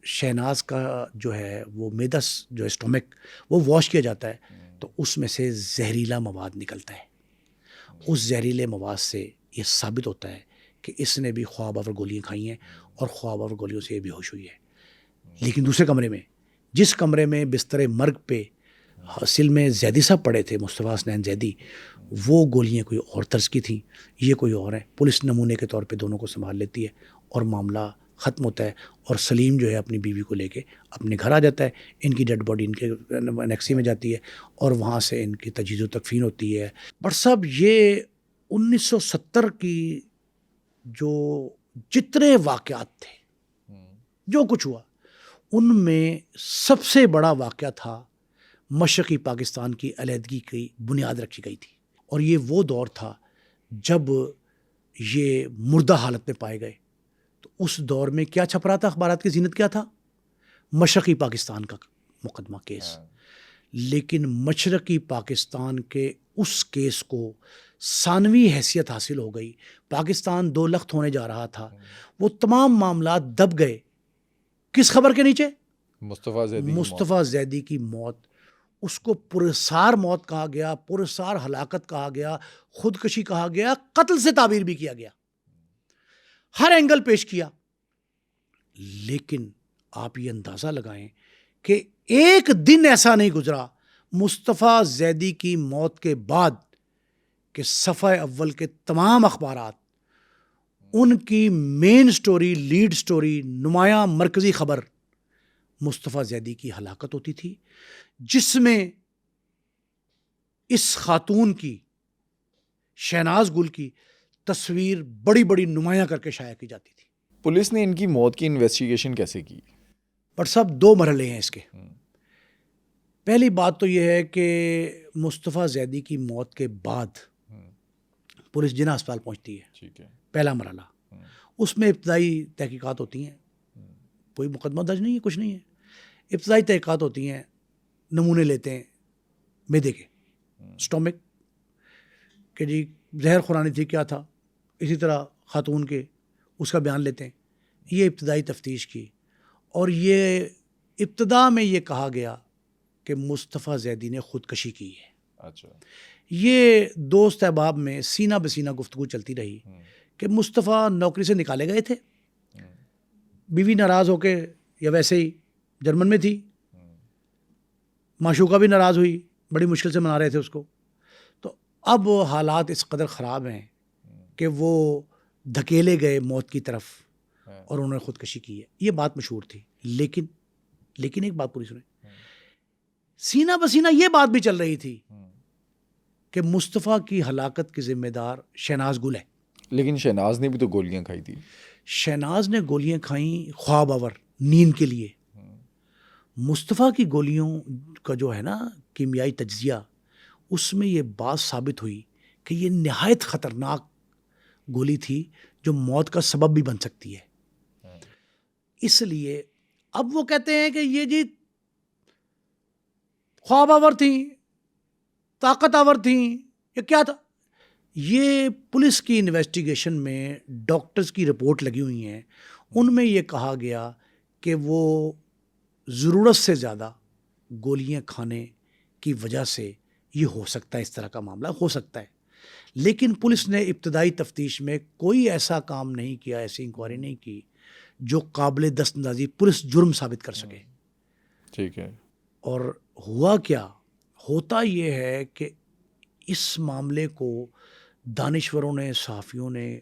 شہناز کا جو ہے وہ میدس جو اسٹومک وہ واش کیا جاتا ہے تو اس میں سے زہریلا مواد نکلتا ہے. اس زہریلے مواد سے یہ ثابت ہوتا ہے کہ اس نے بھی خواب آور گولیاں کھائی ہیں اور خواب آور گولیوں سے یہ بے ہوش ہوئی ہے. لیکن دوسرے کمرے میں, جس کمرے میں بستر مرگ پہ اصل میں زیدی صاحب پڑے تھے, مصطفیٰ حسنین زیدی, وہ گولیاں کوئی اور طرز کی تھیں, یہ کوئی اور ہیں. پولیس نمونے کے طور پہ دونوں کو سنبھال لیتی ہے اور معاملہ ختم ہوتا ہے. اور سلیم جو ہے اپنی بیوی کو لے کے اپنے گھر آ جاتا ہے. ان کی ڈیڈ باڈی ان کے انیکسی میں جاتی ہے اور وہاں سے ان کی تجہیز و تکفین ہوتی ہے. بٹ صاحب یہ 1970 کی جو جتنے واقعات تھے, جو کچھ ہوا, ان میں سب سے بڑا واقعہ تھا مشرقی پاکستان کی علیحدگی کی بنیاد رکھی گئی تھی. اور یہ وہ دور تھا جب یہ مردہ حالت میں پائے گئے. تو اس دور میں کیا چھپ رہا تھا, اخبارات کی زینت کیا تھا؟ مشرقی پاکستان کا مقدمہ کیس. لیکن مشرقی پاکستان کے اس کیس کو ثانوی حیثیت حاصل ہو گئی. پاکستان 2 لخت ہونے جا رہا تھا, وہ تمام معاملات دب گئے. کس خبر کے نیچے؟ مصطفیٰ زیدی کی موت. اس کو پرسار موت کہا گیا, پرسار ہلاکت کہا گیا, خودکشی کہا گیا, قتل سے تعبیر بھی کیا گیا, ہر اینگل پیش کیا. لیکن آپ یہ اندازہ لگائیں کہ ایک دن ایسا نہیں گزرا مصطفیٰ زیدی کی موت کے بعد کہ صفحہ اول کے تمام اخبارات ان کی مین سٹوری, لیڈ سٹوری, نمایاں مرکزی خبر مصطفیٰ زیدی کی ہلاکت ہوتی تھی, جس میں اس خاتون کی, شہناز گل کی تصویر بڑی بڑی نمایاں کر کے شائع کی جاتی تھی. پولیس نے ان کی موت کی انویسٹیگیشن کیسے کی؟ پر سب 2 مرحلے ہیں اس کے. پہلی بات تو یہ ہے کہ مصطفیٰ زیدی کی موت کے بعد پولیس جناح اسپتال پہنچتی ہے. ٹھیک ہے. پہلا مرحلہ. اس میں ابتدائی تحقیقات ہوتی ہیں. کوئی مقدمہ درج نہیں ہے, کچھ نہیں ہے. ابتدائی تحقیقات ہوتی ہیں, نمونے لیتے ہیں معدے کے, اسٹومک کہ جی زہر خورانی تھی, کیا تھا. اسی طرح خاتون کے, اس کا بیان لیتے ہیں. یہ ابتدائی تفتیش کی, اور یہ ابتدا میں یہ کہا گیا کہ مصطفیٰ زیدی نے خودکشی کی ہے. اچھا. یہ دوست احباب میں سینہ بسینہ گفتگو چلتی رہی کہ مصطفیٰ نوکری سے نکالے گئے تھے, بیوی ناراض ہو کے, یا ویسے ہی جرمن میں تھی, معشوقہ بھی ناراض ہوئی, بڑی مشکل سے منا رہے تھے اس کو. تو اب حالات اس قدر خراب ہیں کہ وہ دھکیلے گئے موت کی طرف اور انہوں نے خودکشی کی ہے. یہ بات مشہور تھی. لیکن ایک بات پوری سنیں, سینہ بسینہ یہ بات بھی چل رہی تھی کہ مصطفیٰ کی ہلاکت کی ذمہ دار شہناز گل ہے. لیکن شہناز نے بھی تو گولیاں کھائی تھی. شہناز نے گولیاں کھائیں خواب آور نیند کے لیے. مصطفیٰ کی گولیوں کا جو ہے نا کیمیائی تجزیہ, اس میں یہ بات ثابت ہوئی کہ یہ نہایت خطرناک گولی تھی جو موت کا سبب بھی بن سکتی ہے. اس لیے اب وہ کہتے ہیں کہ یہ جی خواب آور تھیں, طاقت آور تھیں, یہ کیا تھا. یہ پولیس کی انویسٹیگیشن میں ڈاکٹرز کی رپورٹ لگی ہوئی ہیں, ان میں یہ کہا گیا کہ وہ ضرورت سے زیادہ گولیاں کھانے کی وجہ سے یہ ہو سکتا ہے, اس طرح کا معاملہ ہو سکتا ہے. لیکن پولیس نے ابتدائی تفتیش میں کوئی ایسا کام نہیں کیا, ایسی انکوائری نہیں کی جو قابل دست اندازی پولیس جرم ثابت کر سکے. ٹھیک ہے. اور ہوا کیا, ہوتا یہ ہے کہ اس معاملے کو دانشوروں نے, صحافیوں نے,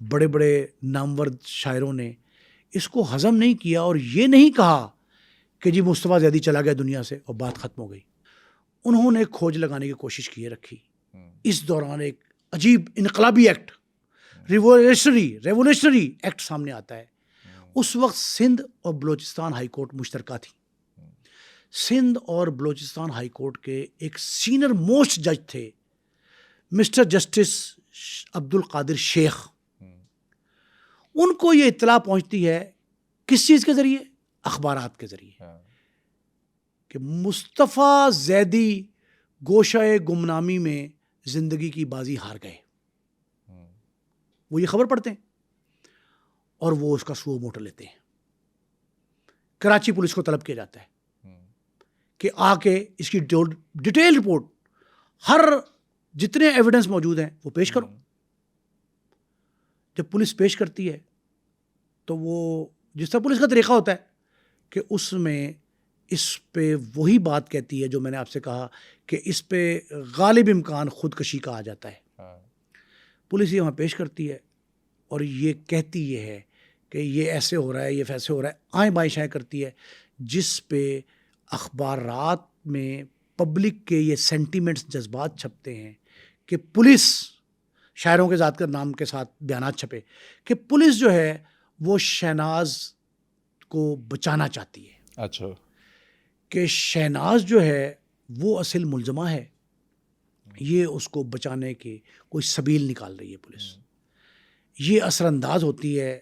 بڑے بڑے نامور شاعروں نے اس کو ہضم نہیں کیا, اور یہ نہیں کہا کہ جی مصطفیٰ زیدی چلا گیا دنیا سے اور بات ختم ہو گئی. انہوں نے کھوج لگانے کی کوشش کیے رکھی. اس دوران ایک عجیب انقلابی ایکٹ, ریولیوشنری ایکٹ سامنے آتا ہے. اس وقت سندھ اور بلوچستان ہائی کورٹ مشترکہ تھی. سندھ اور بلوچستان ہائی کورٹ کے ایک سینئر موسٹ جج تھے مسٹر جسٹس عبد القادر شیخ. ان کو یہ اطلاع پہنچتی ہے کس چیز کے ذریعے, اخبارات کے ذریعے, کہ مصطفیٰ زیدی گوشہ گمنامی میں زندگی کی بازی ہار گئے. وہ یہ خبر پڑھتے ہیں اور وہ اس کا سو موٹر لیتے ہیں. کراچی پولیس کو طلب کیا جاتا ہے کہ آ کے اس کی ڈیٹیل رپورٹ, ہر جتنے ایویڈنس موجود ہیں وہ پیش کرو. جب پولیس پیش کرتی ہے تو وہ جس طرح پولیس کا طریقہ ہوتا ہے کہ اس میں اس پہ وہی بات کہتی ہے جو میں نے آپ سے کہا کہ اس پہ غالب امکان خودکشی کا آ جاتا ہے. پولیس یہ وہاں پیش کرتی ہے اور یہ کہتی یہ ہے کہ یہ ایسے ہو رہا ہے, یہ ویسے ہو رہا ہے, آئیں بائیں شائیں کرتی ہے, جس پہ اخبارات میں پبلک کے یہ سینٹیمنٹس, جذبات چھپتے ہیں کہ پولیس, شاعروں کے ذات کے نام کے ساتھ بیانات چھپے کہ پولیس جو ہے وہ شہناز کو بچانا چاہتی ہے. اچھا. کہ شہناز جو ہے وہ اصل ملزمہ ہے, یہ اس کو بچانے کی کوئی سبیل نکال رہی ہے پولیس. یہ اثر انداز ہوتی ہے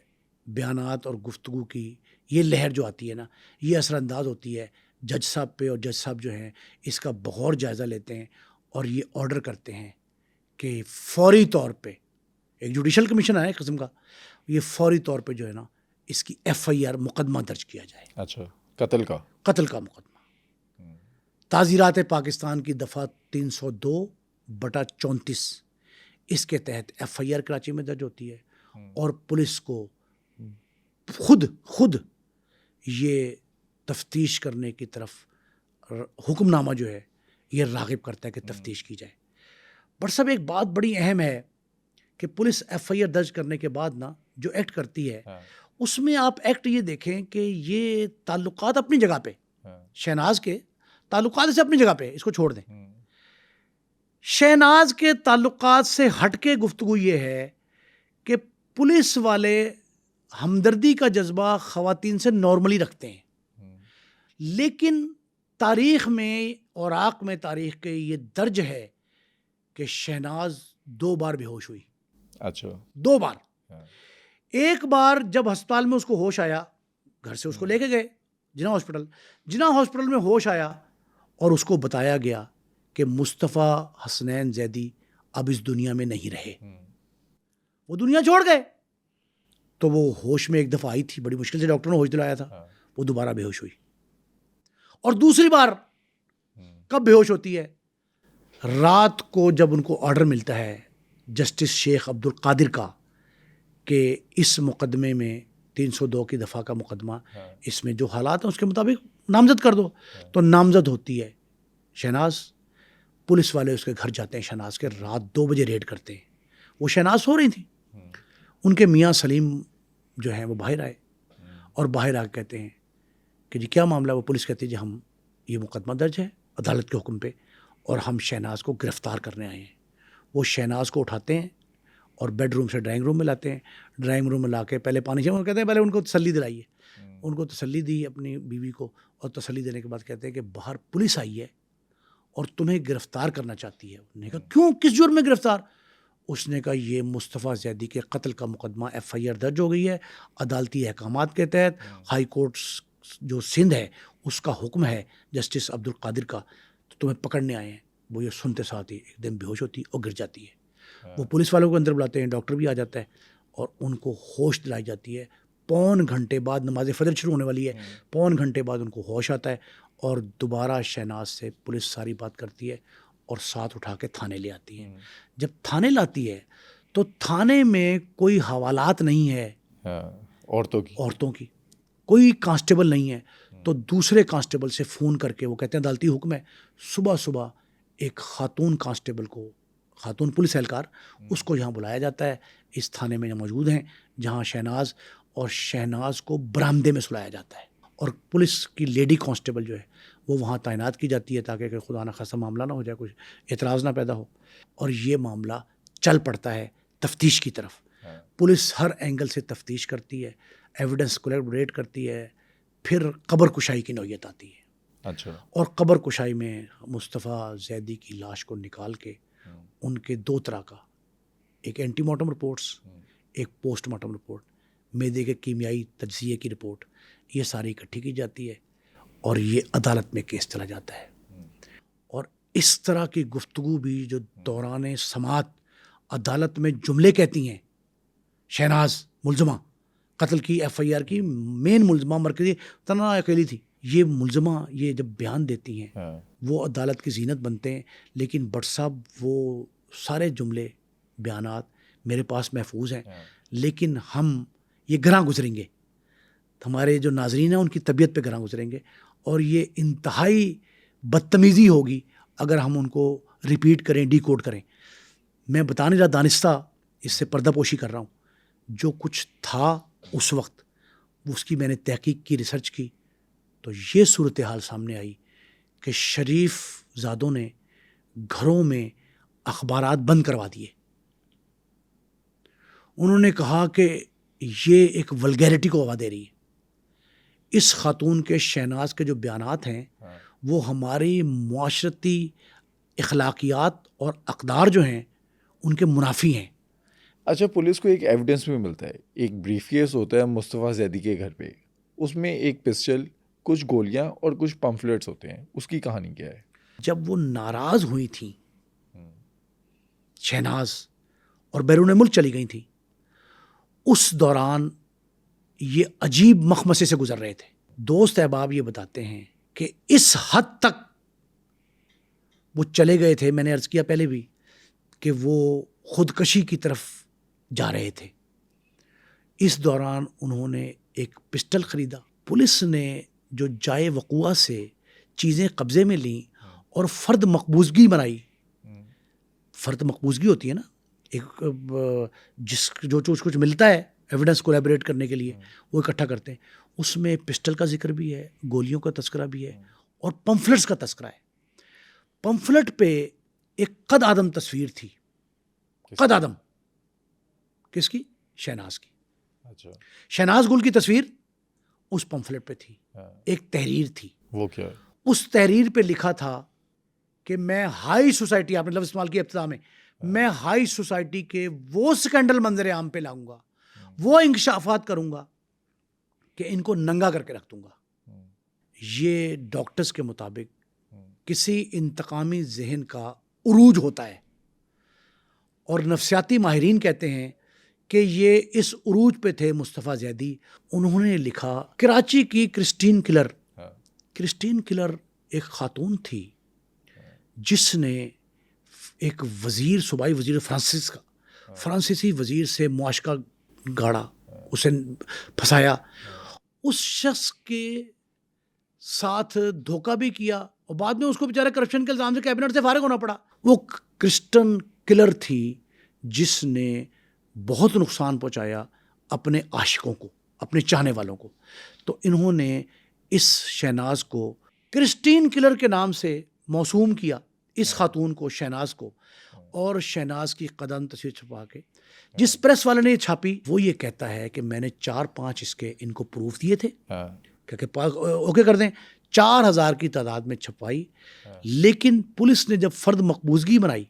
بیانات اور گفتگو کی, یہ لہر جو آتی ہے نا, یہ اثر انداز ہوتی ہے جج صاحب پہ, اور جج صاحب جو ہیں اس کا بغور جائزہ لیتے ہیں اور یہ آرڈر کرتے ہیں کہ فوری طور پہ, ایک جوڈیشل کمیشن ہے ایک قسم کا, یہ فوری طور پہ جو ہے نا اس کی FIR مقدمہ درج کیا جائے. اچھا. قتل کا مقدمہ. تعزیرات پاکستان کی دفعہ 302/34 اس کے تحت FIR کراچی میں درج ہوتی ہے, اور پولیس کو خود یہ تفتیش کرنے کی طرف حکم نامہ جو ہے یہ راغب کرتا ہے کہ تفتیش کی جائے. پر سب ایک بات بڑی اہم ہے کہ پولیس FIR درج کرنے کے بعد نا جو ایکٹ کرتی ہے اس میں آپ ایکٹ یہ دیکھیں کہ یہ تعلقات اپنی جگہ پہ, شہناز کے تعلقات سے اپنی جگہ پہ, اس کو چھوڑ دیں. شہناز کے تعلقات سے ہٹ کے گفتگو یہ ہے کہ پولیس والے ہمدردی کا جذبہ خواتین سے نارملی رکھتے ہیں، لیکن تاریخ میں اور عراق میں تاریخ کے یہ درج ہے کہ شہناز 2 بار بے ہوش ہوئی. اچھا. 2 بار. ایک بار جب ہسپتال میں اس کو ہوش آیا، گھر سے اس کو لے کے گئے جناح ہاسپٹل میں ہوش آیا اور اس کو بتایا گیا کہ مصطفیٰ حسنین زیدی اب اس دنیا میں نہیں رہے، وہ دنیا چھوڑ گئے. تو وہ ہوش میں ایک دفعہ آئی تھی، بڑی مشکل سے ڈاکٹر نے ہوش دلایا تھا، وہ دوبارہ بے ہوش ہوئی. اور دوسری بار کب بے ہوش ہوتی ہے؟ رات کو جب ان کو آرڈر ملتا ہے جسٹس شیخ عبد القادر کا کہ اس مقدمے میں 302 کی دفعہ کا مقدمہ، اس میں جو حالات ہیں اس کے مطابق نامزد کر دو. تو نامزد ہوتی ہے شہناز. پولیس والے اس کے گھر جاتے ہیں شہناز کے، رات 2 بجے ریڈ کرتے ہیں. وہ شہناز سو رہی تھیں. ان کے میاں سلیم جو ہیں وہ باہر آئے اور باہر آ کے کہتے ہیں کہ جی کیا معاملہ. وہ پولیس کہتی ہے جی ہم یہ مقدمہ درج ہے عدالت کے حکم پہ اور ہم شہناز کو گرفتار کرنے آئے ہیں. وہ شہناز کو اٹھاتے ہیں اور بیڈ روم سے ڈرائنگ روم میں لاتے ہیں. ڈرائنگ روم میں لا کے پہلے پانی سے کہتے ہیں پہلے ان کو تسلی دلائیے. ان کو تسلی دی اپنی بیوی کو، اور تسلی دینے کے بعد کہتے ہیں کہ باہر پولیس آئی ہے اور تمہیں گرفتار کرنا چاہتی ہے. انہوں نے کہا کیوں، کس جرم میں گرفتار؟ اس نے کہا یہ مصطفیٰ زیدی کے قتل کا مقدمہ FIR درج ہو گئی ہے عدالتی احکامات کے تحت. ہائی کورٹ جو سندھ ہے اس کا حکم ہے جسٹس عبد القادر کا، تو تمہیں پکڑنے آئے ہیں. وہ یہ سنتے ساتھ ہی ایک دم بے ہوش ہوتی اور گر جاتی ہے. وہ پولیس والوں کو اندر بلاتے ہیں، ڈاکٹر بھی آ جاتا ہے اور ان کو ہوش دلائی جاتی ہے. 1.25 گھنٹے بعد نماز فجر شروع ہونے والی ہے، 1.25 گھنٹے بعد ان کو ہوش آتا ہے اور دوبارہ شہناز سے پولیس ساری بات کرتی ہے اور ساتھ اٹھا کے تھانے لے آتی ہے. جب تھانے لاتی ہے تو تھانے میں کوئی حوالات نہیں ہے عورتوں کی، کوئی کانسٹیبل نہیں ہے. تو دوسرے کانسٹیبل سے فون کر کے وہ کہتے ہیں عدالتی حکم ہے. صبح ایک خاتون کانسٹیبل کو، خاتون پولیس اہلکار، اس کو یہاں بلایا جاتا ہے. اس تھانے میں موجود ہیں جہاں شہناز کو برآمدے میں سلایا جاتا ہے اور پولیس کی لیڈی کانسٹیبل جو ہے وہ وہاں تعینات کی جاتی ہے تاکہ کہ خدا نخواستہ معاملہ نہ ہو جائے، کچھ اعتراض نہ پیدا ہو. اور یہ معاملہ چل پڑتا ہے تفتیش کی طرف. پولیس ہر اینگل سے تفتیش کرتی ہے، ایویڈنس کولیبریٹ کرتی ہے. پھر قبر کشائی کی نوعیت آتی ہے. اچھا. اور قبر کشائی میں مصطفیٰ زیدی کی لاش کو نکال کے ان کے 2 طرح کا، ایک اینٹی مارٹم رپورٹس، ایک پوسٹ مارٹم رپورٹ، معدے کے کیمیائی تجزیے کی رپورٹ، یہ ساری اکٹھی کی جاتی ہے اور یہ عدالت میں کیس چلا جاتا ہے. اور اس طرح کی گفتگو بھی جو دوران سماعت عدالت میں جملے کہتی ہیں. شہناز ملزمہ قتل کی FIR کی مین ملزمہ، مرکزی تنہا اکیلی تھی. یہ ملزمہ یہ جب بیان دیتی ہیں وہ عدالت کی زینت بنتے ہیں. لیکن بٹ صاحب وہ سارے جملے بیانات میرے پاس محفوظ ہیں، لیکن ہم یہ گراں گزریں گے، ہمارے جو ناظرین ہیں ان کی طبیعت پہ گراں گزریں گے اور یہ انتہائی بدتمیزی ہوگی اگر ہم ان کو ریپیٹ کریں، ڈی کوڈ کریں. میں بتا نہیں رہا، دانستہ اس سے پردہ پوشی کر رہا ہوں. جو کچھ تھا اس وقت اس کی میں نے تحقیق کی، ریسرچ کی، تو یہ صورتحال سامنے آئی کہ شریف زادوں نے گھروں میں اخبارات بند کروا دیے. انہوں نے کہا کہ یہ ایک ولگیرٹی کو ہوا دے رہی ہے. اس خاتون کے شہناز کے جو بیانات ہیں وہ ہماری معاشرتی اخلاقیات اور اقدار جو ہیں ان کے منافی ہیں. اچھا، پولیس کو ایک ایویڈنس بھی ملتا ہے، ایک بریف کیس ہوتا ہے مصطفیٰ زیدی کے گھر پہ، اس میں ایک پسٹل، کچھ گولیاں اور کچھ پمفلیٹس ہوتے ہیں. اس کی کہانی کیا ہے؟ جب وہ ناراض ہوئی تھیں شہناز اور بیرون ملک چلی گئی تھیں، اس دوران یہ عجیب مخمسے سے گزر رہے تھے. دوست احباب یہ بتاتے ہیں کہ اس حد تک وہ چلے گئے تھے، میں نے عرض کیا پہلے بھی کہ وہ خودکشی کی طرف جا رہے تھے. اس دوران انہوں نے ایک پسٹل خریدا. پولیس نے جو جائے وقوع سے چیزیں قبضے میں لیں اور فرد مقبوضگی بنائی. فرد مقبوضگی ہوتی ہے نا، ایک جو کچھ ملتا ہے ایویڈنس کولیبریٹ کرنے کے لیے وہ اکٹھا کرتے ہیں. اس میں پسٹل کا ذکر بھی ہے، گولیوں کا تذکرہ بھی ہے اور پمفلٹس کا تذکرہ ہے. پمفلٹ پہ ایک قد آدم تصویر تھی. قد آدم کس کی؟ شہناز کی. اچھا شہناز گل کی تصویر اس پمفلٹ پہ تھی. ہاں. ایک تحریر تھی, وہ کیا ہے؟ اس تحریر پہ لکھا تھا کہ میں ہائی سوسائٹی, آپ نے لفظ استعمال کیا ابتدا میں, میں ہائی سوسائٹی کے وہ سکینڈل منظر عام پہ لاؤں گا, وہ انکشافات کروں گا کہ ان کو ننگا کر کے رکھ دوں گا. یہ ڈاکٹرز کے مطابق کسی انتقامی ذہن کا عروج ہوتا ہے, اور نفسیاتی ماہرین کہتے ہیں کہ یہ اس عروج پہ تھے مصطفیٰ زیدی. انہوں نے لکھا کراچی کی کرسٹین کلر. کرسٹین کلر ایک خاتون تھی جس نے ایک وزیر, صوبائی وزیر فرانسیسی وزیر سے معاشقہ گاڑا, اسے پھنسایا, اس شخص کے ساتھ دھوکہ بھی کیا, اور بعد میں اس کو بیچارہ کرپشن کے الزام سے کیبنٹ سے فارغ ہونا پڑا. وہ کرسٹن کلر تھی جس نے بہت نقصان پہنچایا اپنے عاشقوں کو, اپنے چاہنے والوں کو. تو انہوں نے اس شہناز کو کرسٹین کلر کے نام سے موسوم کیا, اس خاتون کو, شہناز کو, اور شہناز کی قدم تصویر چھپا کے جس پریس والے نے یہ چھاپی, وہ یہ کہتا ہے کہ میں نے 4-5 اس کے ان کو پروف دیے تھے کہ اوکے کر دیں. 4000 کی تعداد میں چھپائی, لیکن پولیس نے جب فرد مقبوضگی بنائی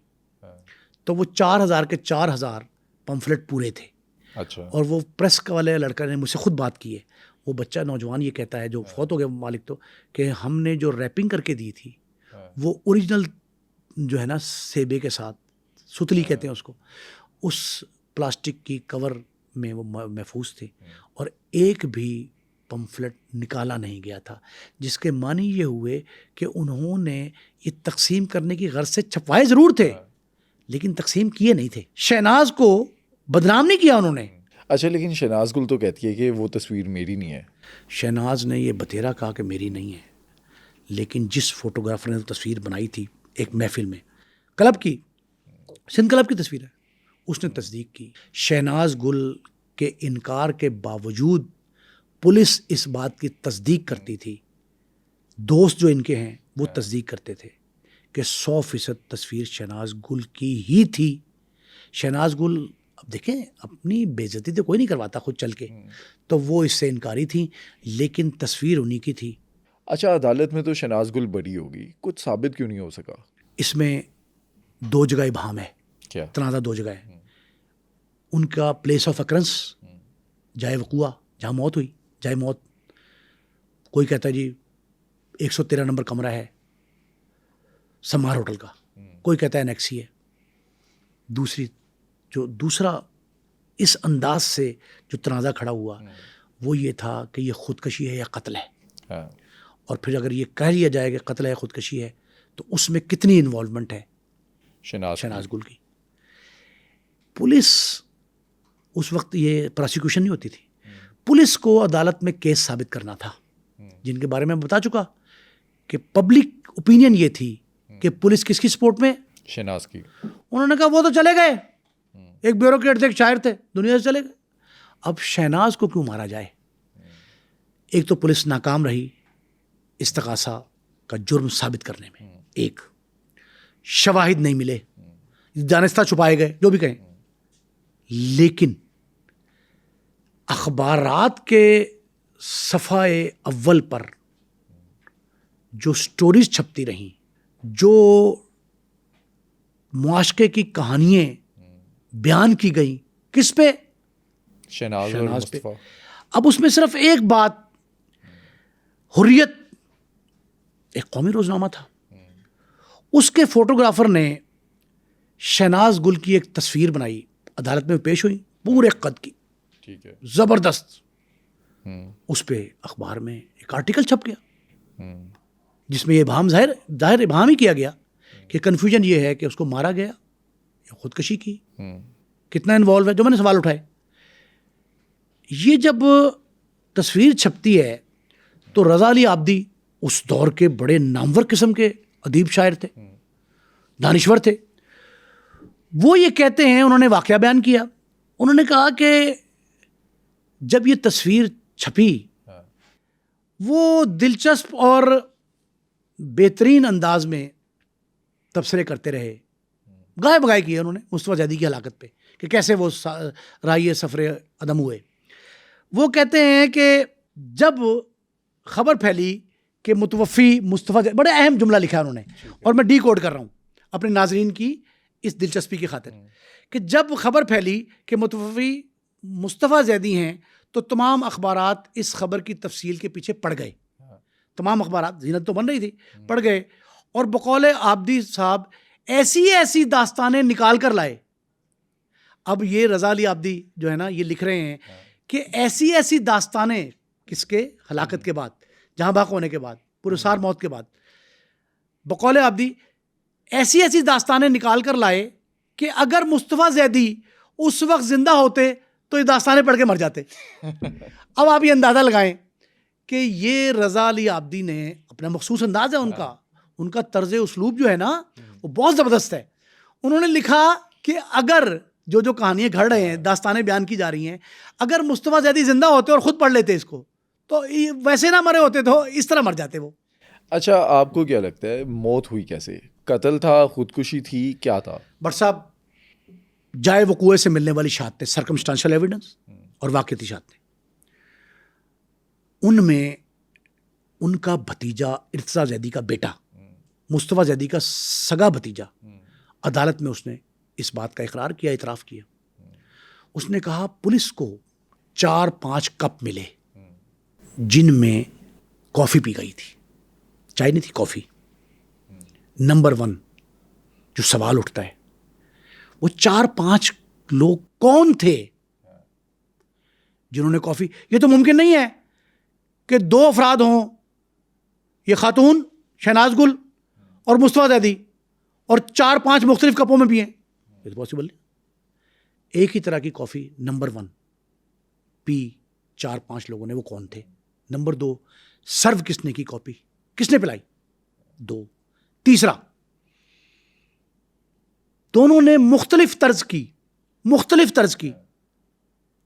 تو وہ 4000 کے 4000 پمفلٹ پورے تھے. اچھا. اور وہ پریس والے لڑکا نے مجھ سے خود بات کی ہے, وہ بچہ نوجوان یہ کہتا ہے, جو فوت ہو گیا مالک, تو کہ ہم نے جو ریپنگ کر کے دی تھی وہ اوریجنل جو ہے نا سیبے کے ساتھ, ستلی کہتے ہیں اس کو, اس پلاسٹک کی کور میں وہ محفوظ تھی, اور ایک بھی پمفلٹ نکالا نہیں گیا تھا, جس کے معنی یہ ہوئے کہ انہوں نے یہ تقسیم کرنے کی غرض سے چھپوائے ضرور تھے لیکن تقسیم کیے نہیں تھے. شہناز کو بدنام نہیں کیا انہوں نے. اچھا, لیکن شہناز گل تو کہتی ہے کہ وہ تصویر میری نہیں ہے. شہناز نے یہ بتیرا کہا کہ میری نہیں ہے, لیکن جس فوٹوگرافر نے تصویر بنائی تھی ایک محفل میں, کلب کی, سندھ کلب کی تصویر ہے, اس نے تصدیق کی. شہناز گل کے انکار کے باوجود پولیس اس بات کی تصدیق کرتی تھی, دوست جو ان کے ہیں وہ تصدیق کرتے تھے کہ 100% تصویر شہناز گل کی ہی تھی. شہناز گل, اب دیکھیں, اپنی بے عزتی تو کوئی نہیں کرواتا خود چل کے, تو وہ اس سے انکاری تھی, لیکن تصویر انہی کی تھی. اچھا, عدالت میں تو شہناز گل بری ہوگی, کچھ ثابت کیوں نہیں ہو سکا؟ اس میں 2 جگہ ابہام ہے, کیا تنازع 2 جگہ ہے. ان کا پلیس آف اکرنس, جائے وقوع, جہاں موت ہوئی, جائے موت. کوئی کہتا ہے جی 113 نمبر کمرہ ہے سمار ہوٹل کا, کوئی کہتا ہے انیکسی ہے. دوسرا اس انداز سے جو تنازع کھڑا ہوا وہ یہ تھا کہ یہ خودکشی ہے یا قتل ہے, اور پھر اگر یہ کہہ لیا جائے کہ قتل ہے, خودکشی ہے, تو اس میں کتنی انوالومنٹ ہے شہناز گل کی. پولیس اس وقت, یہ پراسیکیوشن نہیں ہوتی تھی, پولیس کو عدالت میں کیس ثابت کرنا تھا, جن کے بارے میں بتا چکا کہ پبلک اوپینین یہ تھی کہ پولیس کس کی سپورٹ میں, شہناز کی. انہوں نے کہا وہ تو چلے گئے, ایک بیوروکریٹ تھے, ایک شاعر تھے, دنیا سے چلے گئے. اب شہناز کو کیوں مارا جائے؟ ایک تو پولیس ناکام رہی استغاثہ کا جرم ثابت کرنے میں, ایک شواہد نہیں ملے, دانستہ چھپائے گئے, جو بھی کہیں. لیکن اخبارات کے صفحہ اول پر جو سٹوریز چھپتی رہیں, جو معاشقے کی کہانیاں بیان کی گئیں, کس پہ؟ شہناز پہ. اب اس میں صرف ایک بات, حریت ایک قومی روزنامہ تھا, اس کے فوٹوگرافر نے شہناز گل کی ایک تصویر بنائی, عدالت میں پیش ہوئی, پورے قد کی, ٹھیک ہے, زبردست. اس پہ اخبار میں ایک آرٹیکل چھپ گیا جس میں یہ ابہام ظاہر ابہام ہی کیا گیا کہ کنفیوژن یہ ہے کہ اس کو مارا گیا یا خودکشی کی, کتنا انوالو ہے, جو میں نے سوال اٹھائے. یہ جب تصویر چھپتی ہے تو رضا علی عابدی اس دور کے بڑے نامور قسم کے ادیب شاعر تھے, دانشور تھے. وہ یہ کہتے ہیں, انہوں نے واقعہ بیان کیا, انہوں نے کہا کہ جب یہ تصویر چھپی وہ دلچسپ اور بہترین انداز میں تبصرے کرتے رہے, گائے بگائے کیے انہوں نے مصطفیٰ زیدی کی ہلاکت پہ کہ کیسے وہ راہی سفر عدم ہوئے. وہ کہتے ہیں کہ جب خبر پھیلی کہ متوفی مصطفیٰ بڑے اہم جملہ لکھا ہے انہوں نے, اور میں ڈی کوڈ کر رہا ہوں اپنے ناظرین کی اس دلچسپی کی خاطر, کہ جب خبر پھیلی کہ متوفی مصطفیٰ زیدی ہیں تو تمام اخبارات اس خبر کی تفصیل کے پیچھے پڑ گئے. تمام اخبارات, زینت تو بن رہی تھی, پڑ گئے, اور بقول عابدی صاحب ایسی داستانیں نکال کر لائے. اب یہ رضا علی عابدی جو ہے نا یہ لکھ رہے ہیں کہ ایسی داستانیں, کس کے, ہلاکت کے بعد, جہاں بحق ہونے کے بعد, پرسار موت کے بعد, بقول عابدی ایسی داستانیں نکال کر لائے کہ اگر مصطفیٰ زیدی اس وقت زندہ ہوتے تو یہ داستانیں پڑھ کے مر جاتے. اب آپ یہ اندازہ لگائیں کہ یہ رضا علی عابدی نے اپنا مخصوص انداز ہے ان کا طرز اسلوب جو ہے نا وہ بہت زبردست ہے. انہوں نے لکھا کہ اگر جو کہانیاں گھڑ رہے ہیں, داستانیں بیان کی جا رہی ہیں, اگر مصطفیٰ زیدی زندہ ہوتے اور خود پڑھ لیتے اس کو تو ویسے نہ مرے ہوتے تو اس طرح مر جاتے وہ. اچھا, آپ کو کیا لگتا ہے موت ہوئی کیسے؟ قتل تھا, خودکشی تھی, کیا تھا؟ بٹ صاحب جائے وقوع سے ملنے والی شہادتیں, سرکمسٹانشل ایویڈنس اور واقعاتی شہادتیں, ان میں ان کا بھتیجا ارتضیٰ زیدی کا بیٹا, مصطفیٰ زیدی کا سگا بھتیجا, عدالت میں اس نے اس بات کا اقرار کیا, اعتراف کیا. اس نے کہا پولیس کو 4-5 کپ ملے جن میں کافی پی گئی تھی, چائے نہیں تھی, کافی. نمبر 1 جو سوال اٹھتا ہے وہ 4-5 لوگ کون تھے جنہوں نے کافی, یہ تو ممکن نہیں ہے کہ 2 افراد ہوں, یہ خاتون شہناز گل اور مصطفیٰ زیدی, اور 4-5 مختلف کپوں میں پئیں, یہ تو پاسبل نہیں. ایک ہی طرح کی کافی نمبر 1 پی 4-5 لوگوں نے, وہ کون تھے؟ نمبر 2 سرو کس نے کی کافی, کس نے پلائی؟ 2. تیسرا, دونوں نے مختلف طرز کی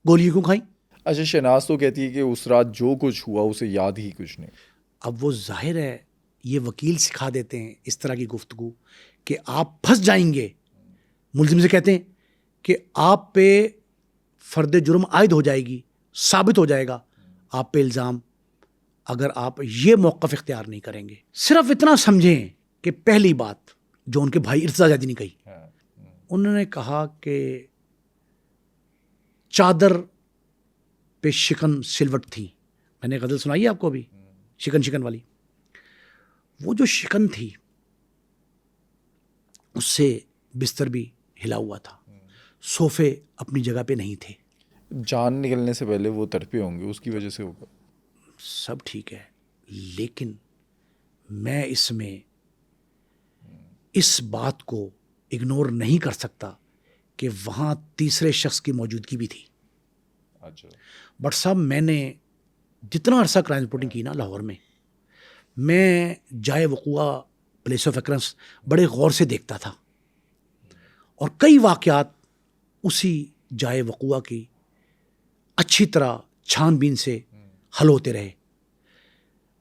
گولیاں کیوں کھائیں؟ اچھا, شہناز تو کہتی ہے کہ اس رات جو کچھ ہوا اسے یاد ہی کچھ نہیں. اب وہ ظاہر ہے یہ وکیل سکھا دیتے ہیں اس طرح کی گفتگو کہ آپ پھنس جائیں گے. ملزم سے کہتے ہیں کہ آپ پہ فرد جرم عائد ہو جائے گی, ثابت ہو جائے گا آپ پہ الزام, اگر آپ یہ موقف اختیار نہیں کریں گے. صرف اتنا سمجھیں کہ پہلی بات جو ان کے بھائی ارتضیٰ زیدی نے کہی, انہوں نے کہا کہ چادر پہ شکن سلوٹ تھی. میں نے غزل سنائی ہے آپ کو ابھی, شکن والی. وہ جو شکن تھی اس سے بستر بھی ہلا ہوا تھا, صوفے اپنی جگہ پہ نہیں تھے. جان نکلنے سے پہلے وہ تڑپے ہوں گے, اس کی وجہ سے ہوگا. سب ٹھیک ہے, لیکن میں اس میں اس بات کو اگنور نہیں کر سکتا کہ وہاں تیسرے شخص کی موجودگی بھی تھی. اچھا. بٹ صاحب میں نے جتنا عرصہ کرائم رپورٹنگ کی نا لاہور میں جائے وقوع پلیس آف اکرنس بڑے غور سے دیکھتا تھا, اور کئی واقعات اسی جائے وقوع کی اچھی طرح چھان بین سے حل ہوتے رہے.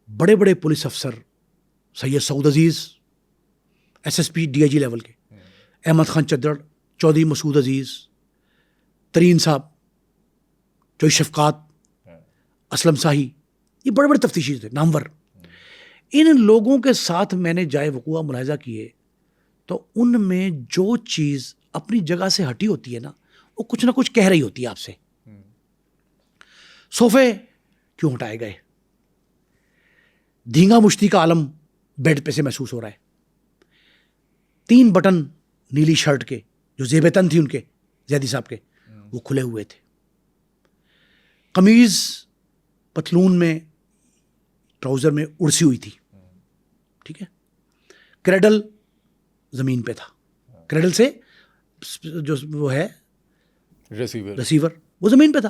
بڑے بڑے پولیس افسر, سید سعود عزیز SSP DIG لیول کے, احمد خان چدڑ, چودھری مسعود عزیز, ترین صاحب, چوئی شفقات, اسلم شاہی, یہ بڑے بڑے تفتیشی تھے نامور. ان لوگوں کے ساتھ میں نے جائے وقوع ملاحظہ کیے تو ان میں جو چیز اپنی جگہ سے ہٹی ہوتی ہے نا وہ کچھ نہ کچھ کہہ رہی ہوتی ہے آپ سے. صوفے کیوں ہٹائے گئے؟ دھینگا مشتی کا عالم بیڈ پہ سے محسوس ہو رہا ہے. 3 بٹن نیلی شرٹ کے جو زیب تن تھی ان کے زیدی صاحب کے, وہ کھلے ہوئے تھے. قمیض پتلون میں, ٹراؤزر میں اڑسی ہوئی تھی. ٹھیک ہے. کریڈل زمین پہ تھا, کریڈل سے جو وہ ہے ریسیور وہ زمین پہ تھا.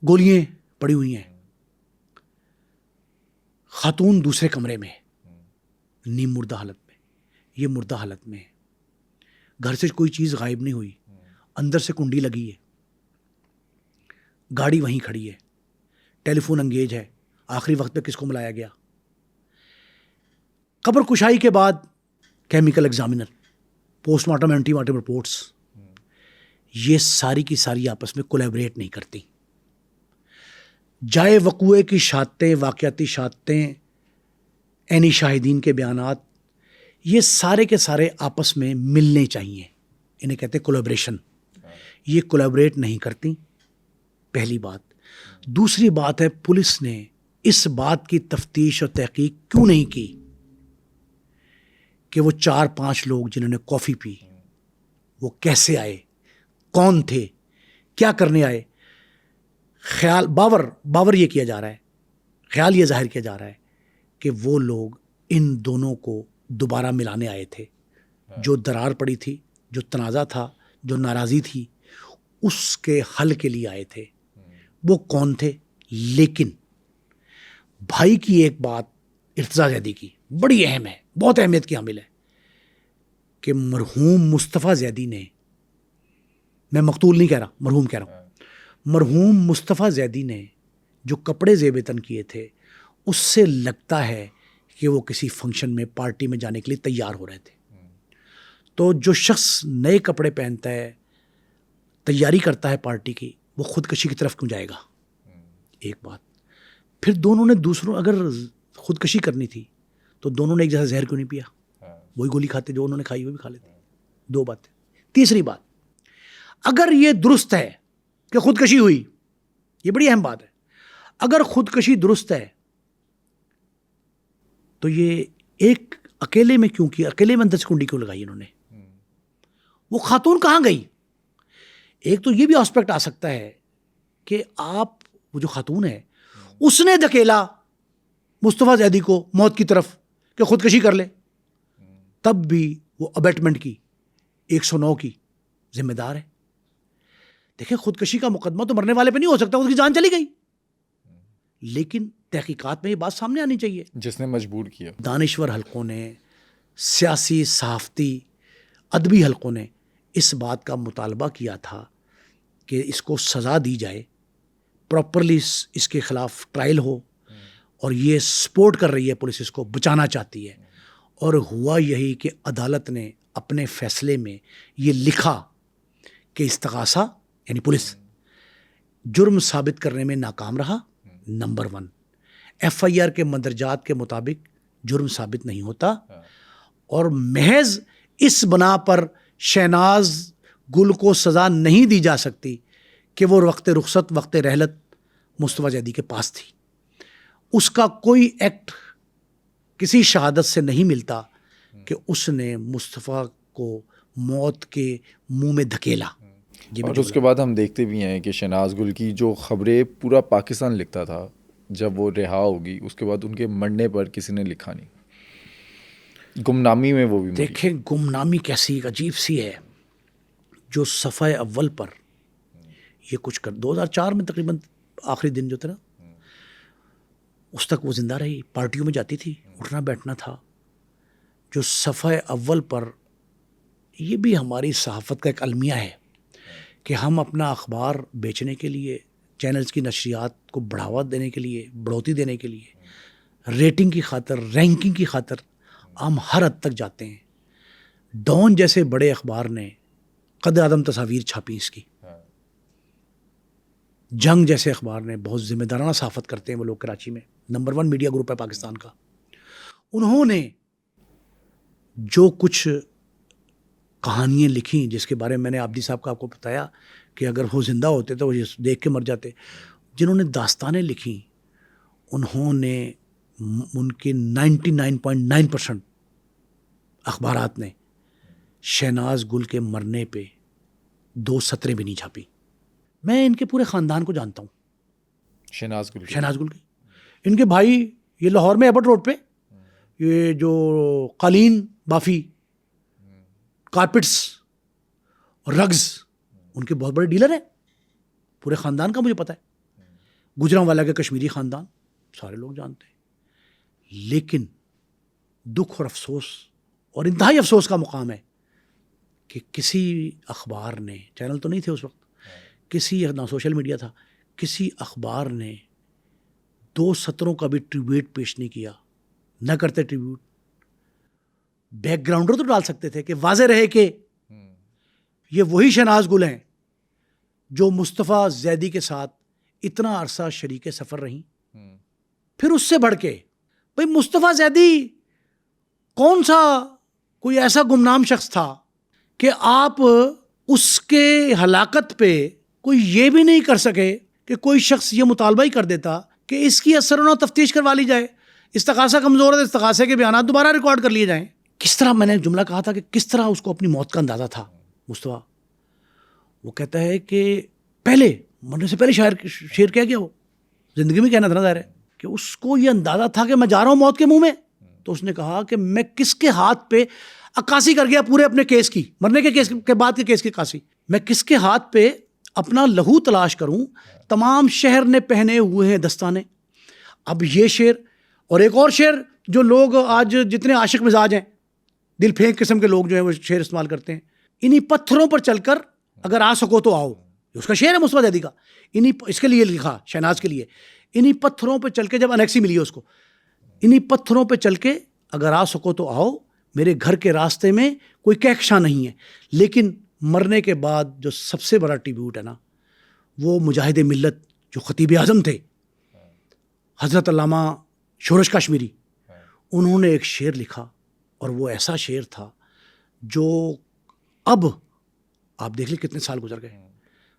گولیاں پڑی ہوئی ہیں. خاتون دوسرے کمرے میں نیم مردہ حالت میں, یہ مردہ حالت میں. گھر سے کوئی چیز غائب نہیں ہوئی, اندر سے کنڈی لگی ہے, گاڑی وہیں کھڑی ہے, ٹیلی فون انگیج ہے, آخری وقت پہ کس کو ملایا گیا. قبر کشائی کے بعد chemical examiner, post mortem, ante mortem reports, یہ ساری کی ساری آپس میں کولیبریٹ نہیں کرتی. جائے وقوعے کی شہادتیں، واقعاتی شہادتیں، عینی شاہدین کے بیانات، یہ سارے کے سارے آپس میں ملنے چاہیے. انہیں کہتے ہیں کولیبریشن. یہ کولیبریٹ نہیں کرتی، پہلی بات. دوسری بات ہے پولیس نے اس بات کی تفتیش اور تحقیق کیوں نہیں کی کہ وہ 4-5 لوگ جنہوں نے کافی پی وہ کیسے آئے، کون تھے، کیا کرنے آئے. خیال باور یہ کیا جا رہا ہے، خیال یہ ظاہر کیا جا رہا ہے کہ وہ لوگ ان دونوں کو دوبارہ ملانے آئے تھے. جو درار پڑی تھی، جو تنازع تھا، جو ناراضی تھی، اس کے حل کے لیے آئے تھے. وہ کون تھے؟ لیکن بھائی کی ایک بات ارتضیٰ زیدی کی بڑی اہم ہے، بہت اہمیت کی حامل ہے کہ مرحوم مصطفیٰ زیدی نے، میں مقتول نہیں کہہ رہا، مرحوم کہہ رہا ہوں، مرحوم مصطفیٰ زیدی نے جو کپڑے زیب تن کیے تھے اس سے لگتا ہے کہ وہ کسی فنکشن میں، پارٹی میں جانے کے لیے تیار ہو رہے تھے. تو جو شخص نئے کپڑے پہنتا ہے، تیاری کرتا ہے پارٹی کی، وہ خودکشی کی طرف کیوں جائے گا؟ ایک بات. پھر دونوں نے اگر خودکشی کرنی تھی تو دونوں نے ایک جیسا زہر کیوں نہیں پیا؟ وہی گولی کھاتے جو انہوں نے کھائی، وہ بھی کھا لیتے. 2 باتیں. تیسری بات، اگر یہ درست ہے کہ خودکشی ہوئی، یہ بڑی اہم بات ہے، اگر خودکشی درست ہے تو یہ ایک اکیلے میں کیوں کی، اکیلے میں اندر سے کنڈی کیوں لگائی انہوں نے؟ وہ خاتون کہاں گئی؟ ایک تو یہ بھی آسپیکٹ آ سکتا ہے کہ وہ جو خاتون ہے اس نے دھکیلا مصطفیٰ زیدی کو موت کی طرف کہ خودکشی کر لے، تب بھی وہ ابیٹمنٹ کی 109 کی ذمہ دار ہے. دیکھیں خودکشی کا مقدمہ تو مرنے والے پہ نہیں ہو سکتا، اس کی جان چلی گئی، لیکن تحقیقات میں یہ بات سامنے آنی چاہیے. جس نے مجبور کیا. دانشور حلقوں نے، سیاسی، صحافتی، ادبی حلقوں نے اس بات کا مطالبہ کیا تھا کہ اس کو سزا دی جائے، پراپرلی اس کے خلاف ٹرائل ہو، اور یہ سپورٹ کر رہی ہے پولیس، اس کو بچانا چاہتی ہے. اور ہوا یہی کہ عدالت نے اپنے فیصلے میں یہ لکھا کہ استغاثہ یعنی پولیس جرم ثابت کرنے میں ناکام رہا. نمبر 1، FIR کے مندرجات کے مطابق جرم ثابت نہیں ہوتا، اور محض اس بنا پر شہناز گل کو سزا نہیں دی جا سکتی کہ وہ وقت رخصت، وقت رحلت مصطفیٰ زیدی کے پاس تھی. اس کا کوئی ایکٹ کسی شہادت سے نہیں ملتا کہ اس نے مصطفیٰ کو موت کے منہ میں دھکیلا. اور اس کے بعد ہم دیکھتے بھی ہیں کہ شہناز گل کی جو خبریں پورا پاکستان لکھتا تھا، جب وہ رہا ہوگی اس کے بعد ان کے مرنے پر کسی نے لکھا نہیں. گمنامی میں وہ بھی مری. دیکھیں گمنامی کیسی ایک عجیب سی ہے. جو صفحہ اول پر یہ کچھ 2004 میں تقریباً آخری دن جو تھا نا، اس تک وہ زندہ رہی، پارٹیوں میں جاتی تھی، اٹھنا بیٹھنا تھا. جو صفحہ اول پر، یہ بھی ہماری صحافت کا ایک المیہ ہے کہ ہم اپنا اخبار بیچنے کے لیے، چینلز کی نشریات کو بڑھاوا دینے کے لیے، بڑھوتی دینے کے لیے، ریٹنگ کی خاطر، رینکنگ کی خاطر ہم ہر حد تک جاتے ہیں. ڈان جیسے بڑے اخبار نے قد آدم تصاویر چھاپی اس کی. جنگ جیسے اخبار نے، بہت ذمہ دارانہ صحافت کرتے ہیں وہ لوگ کراچی میں، نمبر 1 میڈیا گروپ ہے پاکستان کا. انہوں نے جو کچھ کہانیاں لکھیں جس کے بارے میں نے عابدی صاحب کا آپ کو بتایا کہ اگر وہ زندہ ہوتے تو وہ دیکھ کے مر جاتے. جنہوں نے داستانیں لکھیں انہوں نے، ان کے 99.9% اخبارات نے شہناز گل کے مرنے پہ 2 سطریں بھی نہیں چھاپی. میں ان کے پورے خاندان کو جانتا ہوں. شہناز گل کے ان کے بھائی، یہ لاہور میں ایبٹ روڈ پہ یہ جو قالین بافی، کارپٹس اور رگز، ان کے بہت بڑے ڈیلر ہیں. پورے خاندان کا مجھے پتہ ہے. گجرانوالا کے کشمیری خاندان سارے لوگ جانتے ہیں. لیکن دکھ اور افسوس اور انتہائی افسوس کا مقام ہے کہ کسی اخبار نے، چینل تو نہیں تھے اس وقت، کسی نہ سوشل میڈیا تھا، کسی اخبار نے 2 سطروں کا بھی ٹریبیوٹ پیش نہیں کیا. نہ کرتے ٹریبیوٹ، بیک گراؤنڈر تو ڈال سکتے تھے کہ واضح رہے کہ یہ وہی شہناز گل ہیں جو مصطفیٰ زیدی کے ساتھ اتنا عرصہ شریک سفر رہیں. پھر اس سے بڑھ کے بھائی مصطفیٰ زیدی کون سا کوئی ایسا گمنام شخص تھا کہ آپ اس کے ہلاکت پہ کوئی یہ بھی نہیں کر سکے کہ کوئی شخص یہ مطالبہ ہی کر دیتا کہ اس کی اثر و نو تفتیش کروا لی جائے, استغاثہ کمزور ہے, استغاثے کے بیانات دوبارہ ریکارڈ کر لیے جائیں. کس طرح, میں نے جملہ کہا تھا کہ کس طرح اس کو اپنی موت کا اندازہ تھا مصطفیٰ. وہ کہتا ہے کہ پہلے مرنے سے پہلے شعر کہہ گیا, وہ زندگی میں کہنا تھا نا, ظاہر ہے کہ اس کو یہ اندازہ تھا کہ میں جا رہا ہوں موت کے منہ میں. تو اس نے کہا کہ میں کس کے ہاتھ پہ عکاسی کر گیا پورے اپنے کیس کی, مرنے کے کیس کے بعد کے کیس کی عکاسی, میں کس کے ہاتھ پہ اپنا لہو تلاش کروں, تمام شہر نے پہنے ہوئے ہیں دستانے. اب یہ شعر اور ایک اور شعر جو لوگ آج جتنے عاشق مزاج ہیں, دل پھینک قسم کے لوگ جو ہیں وہ شعر استعمال کرتے ہیں, انہی پتھروں پر چل کر اگر آ سکو تو آؤ, اس کا شعر ہے مصطفیٰ زیدی کا. اس کے لیے لکھا شہناز کے لیے, انہی پتھروں پہ چل کے, جب انیکسی ملی ہے اس کو, انہی پتھروں پہ چل کے اگر آ سکو تو آؤ, میرے گھر کے راستے میں کوئی کہکشاں نہیں ہے. لیکن مرنے کے بعد جو سب سے بڑا ٹریبیوٹ ہے نا, وہ مجاہد ملت جو خطیب اعظم تھے حضرت علامہ شورش کاشمیری, انہوں نے ایک شعر لکھا, اور وہ ایسا شعر تھا جو اب آپ دیکھ لیں کتنے سال گزر گئے,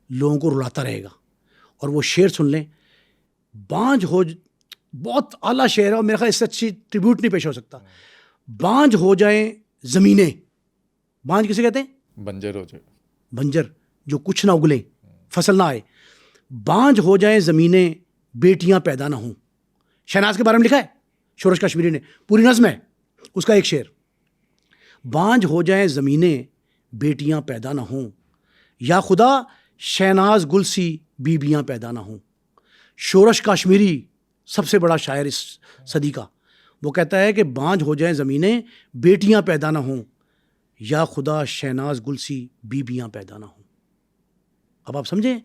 لوگوں کو رلاتا رہے گا. اور وہ شعر سن لیں, بانجھ ہو, بہت اعلیٰ شعر ہے اور میرے خیال اس سے اچھی ٹریبیوٹ نہیں پیش ہو سکتا. بانجھ ہو جائیں زمینیں, بانجھ کسے کہتے ہیں؟ بنجر ہو جائے, بنجر جو کچھ نہ اگلیں, فصل نہ آئے. بانجھ ہو جائیں زمینیں, بیٹیاں پیدا نہ ہوں. شہناز کے بارے میں لکھا ہے شورش کاشمیری نے, پوری نظم ہے اس کا ایک شعر. بانجھ ہو جائیں زمینیں, بیٹیاں پیدا نہ ہوں, یا خدا شہناز گل سی بیبیاں پیدا نہ ہوں. شورش کاشمیری سب سے بڑا شاعر اس صدی کا, وہ کہتا ہے کہ بانجھ ہو جائیں زمینیں, بیٹیاں پیدا نہ ہوں, یا خدا شہناز گل سی بیبیاں پیدا نہ ہوں. اب آپ سمجھیں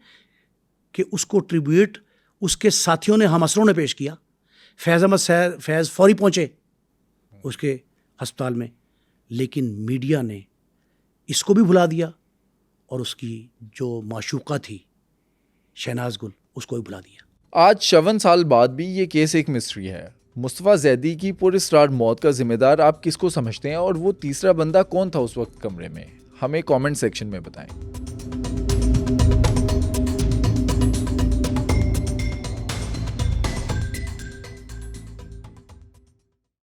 کہ اس کو ٹریبیوٹ اس کے ساتھیوں نے, ہم اثروں نے پیش کیا. فیض احمد فیض فوری پہنچے اس کے ہسپتال میں, لیکن میڈیا نے اس کو بھی بھلا دیا, اور اس کی جو معشوقہ تھی شہناز گل, اس کو بھی بھلا دیا. آج 54 سال بعد بھی یہ کیس ایک مسٹری ہے. مصطفیٰ زیدی کی پر اسرار موت کا ذمہ دار آپ کس کو سمجھتے ہیں, اور وہ تیسرا بندہ کون تھا اس وقت کمرے میں؟ ہمیں کامنٹ سیکشن میں بتائیں.